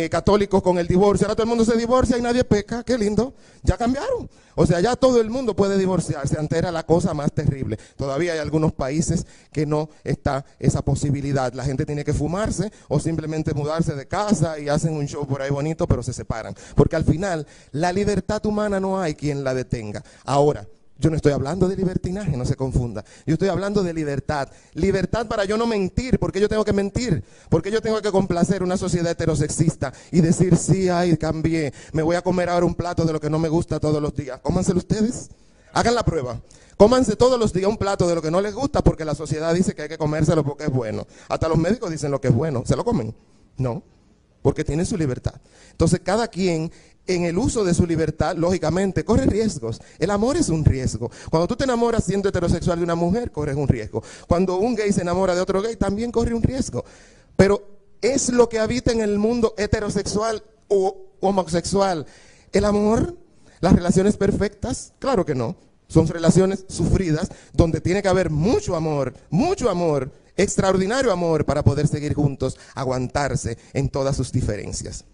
católicos con el divorcio. Ahora todo el mundo se divorcia y nadie peca, qué lindo. Ya cambiaron. O sea, ya todo el mundo puede divorciarse. Antes era la cosa más terrible. Todavía hay algunos países que no está esa posibilidad. La gente tiene que fumarse o simplemente mudarse de casa y hacen un show por ahí bonito, pero se separan. Porque al final, la libertad humana no hay quien la detenga. Ahora, yo no estoy hablando de libertinaje, no se confunda. Yo estoy hablando de libertad. Libertad para yo no mentir. ¿Por qué yo tengo que mentir? ¿Por qué yo tengo que complacer una sociedad heterosexista y decir, sí, ay, cambié, me voy a comer ahora un plato de lo que no me gusta todos los días? Cómanselo ustedes. Hagan la prueba. Cómanse todos los días un plato de lo que no les gusta porque la sociedad dice que hay que comérselo porque es bueno. Hasta los médicos dicen lo que es bueno. ¿Se lo comen? No, porque tienen su libertad. Entonces cada quien en el uso de su libertad, lógicamente, corre riesgos. El amor es un riesgo. Cuando tú te enamoras siendo heterosexual de una mujer, corres un riesgo. Cuando un gay se enamora de otro gay, también corre un riesgo. Pero ¿es lo que habita en el mundo heterosexual o homosexual el amor? ¿Las relaciones perfectas? Claro que no. Son relaciones sufridas donde tiene que haber mucho amor, extraordinario amor para poder seguir juntos, aguantarse en todas sus diferencias.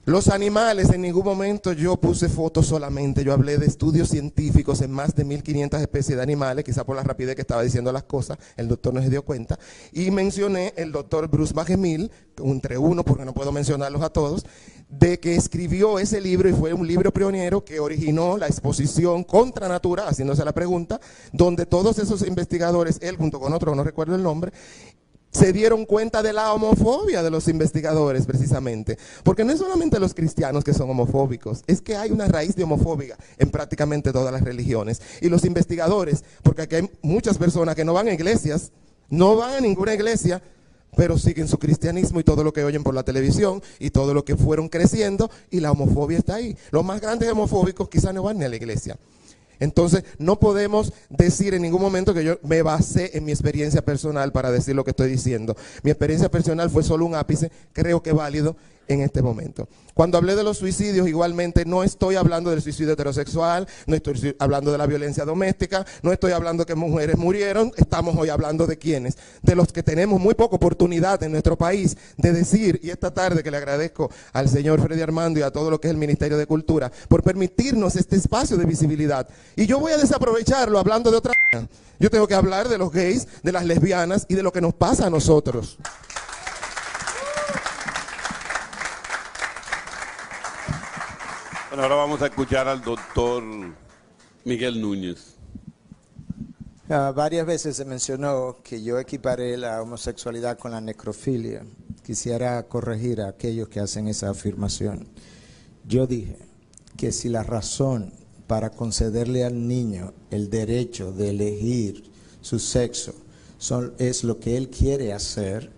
Los animales, en ningún momento yo puse fotos solamente, yo hablé de estudios científicos en más de 1500 especies de animales, quizá por la rapidez que estaba diciendo las cosas, el doctor no se dio cuenta, y mencioné el doctor Bruce Bagemil, entre uno, porque no puedo mencionarlos a todos, de que escribió ese libro y fue un libro pionero que originó la exposición Contra Natura, haciéndose la pregunta, donde todos esos investigadores, él junto con otro, no recuerdo el nombre, se dieron cuenta de la homofobia de los investigadores precisamente, porque no es solamente los cristianos que son homofóbicos, es que hay una raíz de homofobia en prácticamente todas las religiones, y los investigadores, porque aquí hay muchas personas que no van a iglesias, no van a ninguna iglesia, pero siguen su cristianismo y todo lo que oyen por la televisión y todo lo que fueron creciendo, y la homofobia está ahí. Los más grandes homofóbicos quizás no van ni a la iglesia. Entonces, no podemos decir en ningún momento que yo me basé en mi experiencia personal para decir lo que estoy diciendo. Mi experiencia personal fue solo un ápice, creo que válido en este momento. Cuando hablé de los suicidios, igualmente no estoy hablando del suicidio heterosexual, no estoy hablando de la violencia doméstica, no estoy hablando que mujeres murieron, estamos hoy hablando de quiénes, de los que tenemos muy poca oportunidad en nuestro país de decir, y esta tarde que le agradezco al señor Freddy Armando y a todo lo que es el Ministerio de Cultura, por permitirnos este espacio de visibilidad. Y yo voy a desaprovecharlo hablando de otra cosa. Yo tengo que hablar de los gays, de las lesbianas y de lo que nos pasa a nosotros. Bueno, ahora vamos a escuchar al doctor Miguel Núñez. Varias veces se mencionó que yo equiparé la homosexualidad con la necrofilia. Quisiera corregir a aquellos que hacen esa afirmación. Yo dije que si la razón para concederle al niño el derecho de elegir su sexo es lo que él quiere hacer,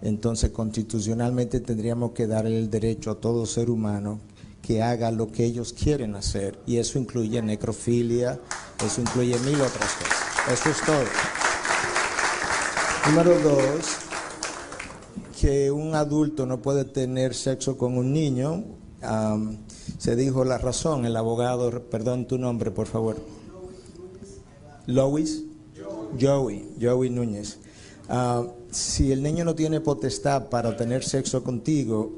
entonces constitucionalmente tendríamos que darle el derecho a todo ser humano que haga lo que ellos quieren hacer, y eso incluye necrofilia, eso incluye 1000 otras cosas. Eso es todo. Número 2, que un adulto no puede tener sexo con un niño. Se dijo la razón, el abogado, perdón tu nombre por favor. Lois. Joey Núñez. Si el niño no tiene potestad para tener sexo contigo,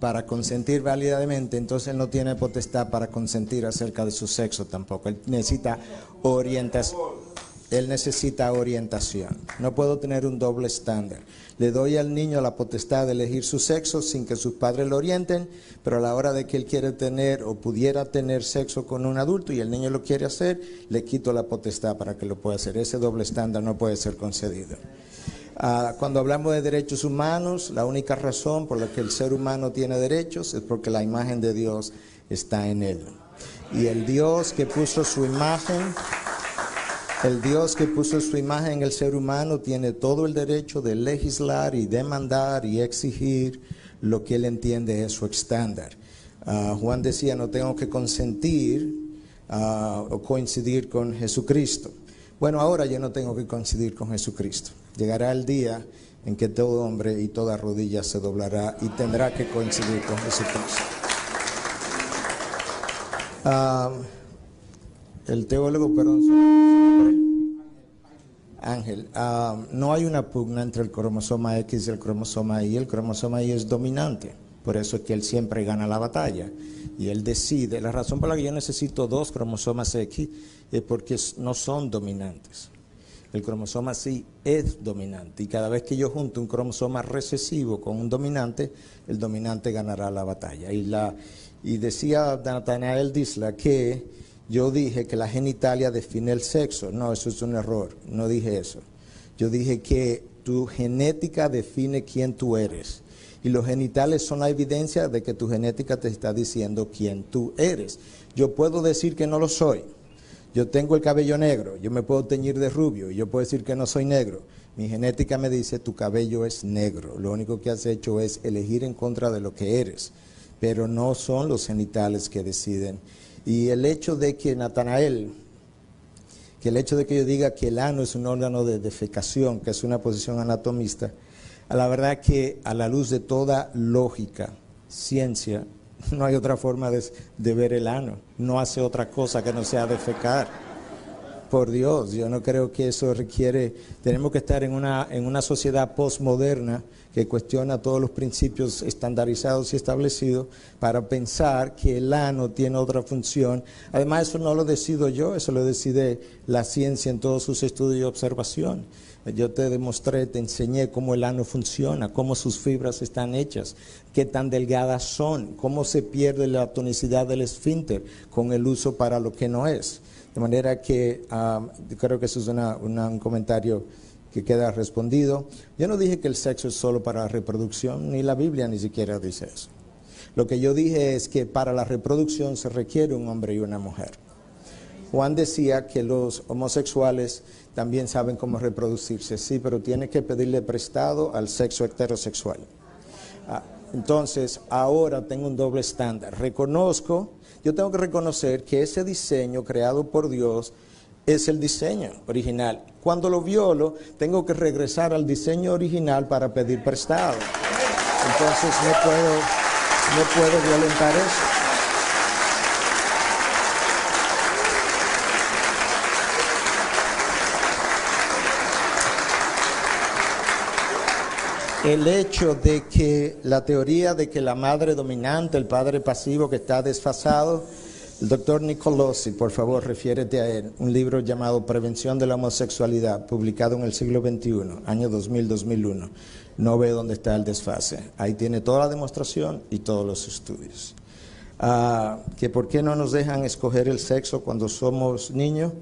para consentir válidamente, entonces él no tiene potestad para consentir acerca de su sexo tampoco. Él necesita orientación. No puedo tener un doble estándar. Le doy al niño la potestad de elegir su sexo sin que sus padres lo orienten, pero a la hora de que él quiere tener o pudiera tener sexo con un adulto y el niño lo quiere hacer, le quito la potestad para que lo pueda hacer. Ese doble estándar no puede ser concedido. Cuando hablamos de derechos humanos, la única razón por la que el ser humano tiene derechos es porque la imagen de Dios está en él. Y el Dios que puso su imagen en el ser humano tiene todo el derecho de legislar y demandar y exigir lo que él entiende es su estándar. Juan decía, no tengo que consentir o coincidir con Jesucristo. Bueno, ahora yo no tengo que coincidir con Jesucristo. Llegará el día en que todo hombre y toda rodilla se doblará y tendrá que coincidir con Jesucristo. El teólogo, Ángel, no hay una pugna entre el cromosoma X y el cromosoma Y. El cromosoma Y es dominante, por eso es que él siempre gana la batalla. Y él decide, la razón por la que yo necesito 2 cromosomas X es porque no son dominantes. El cromosoma sí es dominante, y cada vez que yo junto un cromosoma recesivo con un dominante, el dominante ganará la batalla. Y decía Nathanael Disla que yo dije que la genitalia define el sexo. No, eso es un error, no dije eso. Yo dije que tu genética define quién tú eres. Y los genitales son la evidencia de que tu genética te está diciendo quién tú eres. Yo puedo decir que no lo soy. Yo tengo el cabello negro, yo me puedo teñir de rubio, y yo puedo decir que no soy negro. Mi genética me dice, tu cabello es negro. Lo único que has hecho es elegir en contra de lo que eres. Pero no son los genitales que deciden. Y el hecho de que Nathanael, que el hecho de que yo diga que el ano es un órgano de defecación, que es una posición anatomista, a la verdad que a la luz de toda lógica, ciencia, no hay otra forma de ver el ano. No hace otra cosa que no sea defecar. por Dios. Yo no creo que eso requiere, tenemos que estar en una sociedad postmoderna que cuestiona todos los principios estandarizados y establecidos para pensar que el ano tiene otra función. Además, eso no lo decido yo, eso lo decide la ciencia en todos sus estudios y observación. Yo te demostré, te enseñé cómo el ano funciona, cómo sus fibras están hechas, qué tan delgadas son, cómo se pierde la tonicidad del esfínter con el uso para lo que no es. De manera que creo que eso es un comentario que queda respondido. Yo no dije que el sexo es solo para la reproducción, ni la Biblia ni siquiera dice eso. Lo que yo dije es que para la reproducción se requiere un hombre y una mujer. Juan decía que los homosexuales también saben cómo reproducirse, sí, pero tiene que pedirle prestado al sexo heterosexual. Entonces, ahora tengo un doble estándar. Yo tengo que reconocer que ese diseño creado por Dios es el diseño original. Cuando lo violo, tengo que regresar al diseño original para pedir prestado. Entonces, no puedo violentar eso. El hecho de que la teoría de que la madre dominante, el padre pasivo que está desfasado, el doctor Nicolosi, por favor, refiérete a él, un libro llamado Prevención de la Homosexualidad, publicado en el siglo XXI, año 2000-2001. No ve dónde está el desfase. Ahí tiene toda la demostración y todos los estudios. Que ¿por qué no nos dejan escoger el sexo cuando somos niños?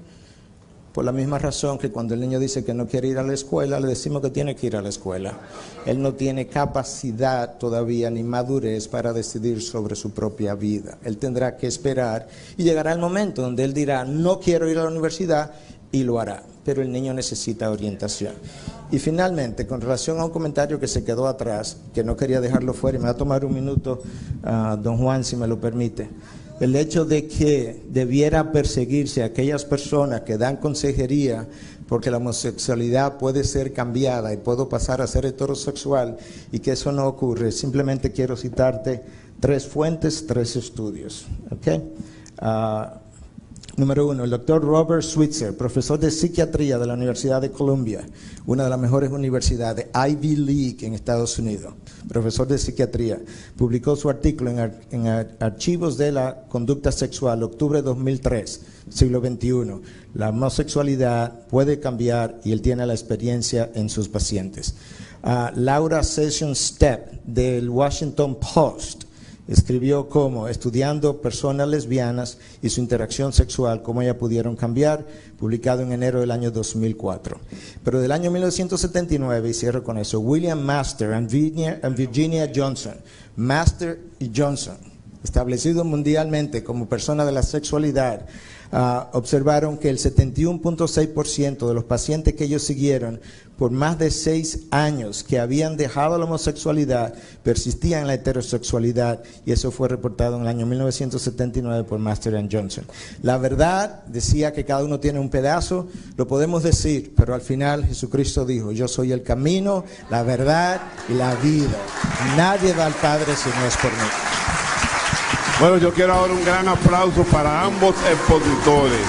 Por la misma razón que cuando el niño dice que no quiere ir a la escuela, le decimos que tiene que ir a la escuela. Él no tiene capacidad todavía ni madurez para decidir sobre su propia vida. Él tendrá que esperar y llegará el momento donde él dirá, no quiero ir a la universidad, y lo hará. Pero el niño necesita orientación. Y finalmente, con relación a un comentario que se quedó atrás, que no quería dejarlo fuera, y me va a tomar un minuto, don Juan, si me lo permite. El hecho de que debiera perseguirse a aquellas personas que dan consejería porque la homosexualidad puede ser cambiada y puedo pasar a ser heterosexual y que eso no ocurre, simplemente quiero citarte 3 fuentes, 3 estudios. ¿Okay? Número 1, el doctor Robert Switzer, profesor de psiquiatría de la Universidad de Columbia, una de las mejores universidades, Ivy League en Estados Unidos, profesor de psiquiatría, publicó su artículo en Archivos de la Conducta Sexual, octubre de 2003, siglo XXI. La homosexualidad puede cambiar y él tiene la experiencia en sus pacientes. Laura Sessions Stepp, del Washington Post, escribió cómo estudiando personas lesbianas y su interacción sexual, cómo ellas pudieron cambiar, publicado en enero del año 2004. Pero del año 1979, y cierro con eso, William Master and Virginia Johnson, Master y Johnson, establecidos mundialmente como personas de la sexualidad, observaron que el 71.6% de los pacientes que ellos siguieron por más de 6 años que habían dejado la homosexualidad persistían en la heterosexualidad, y eso fue reportado en el año 1979 por Master and Johnson. La verdad decía que cada uno tiene un pedazo, lo podemos decir, pero al final Jesucristo dijo, yo soy el camino, la verdad y la vida. Nadie va al Padre si no es por mí. Bueno, yo quiero ahora un gran aplauso para ambos expositores.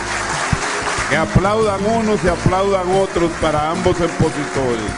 Que aplaudan unos y aplaudan otros para ambos expositores.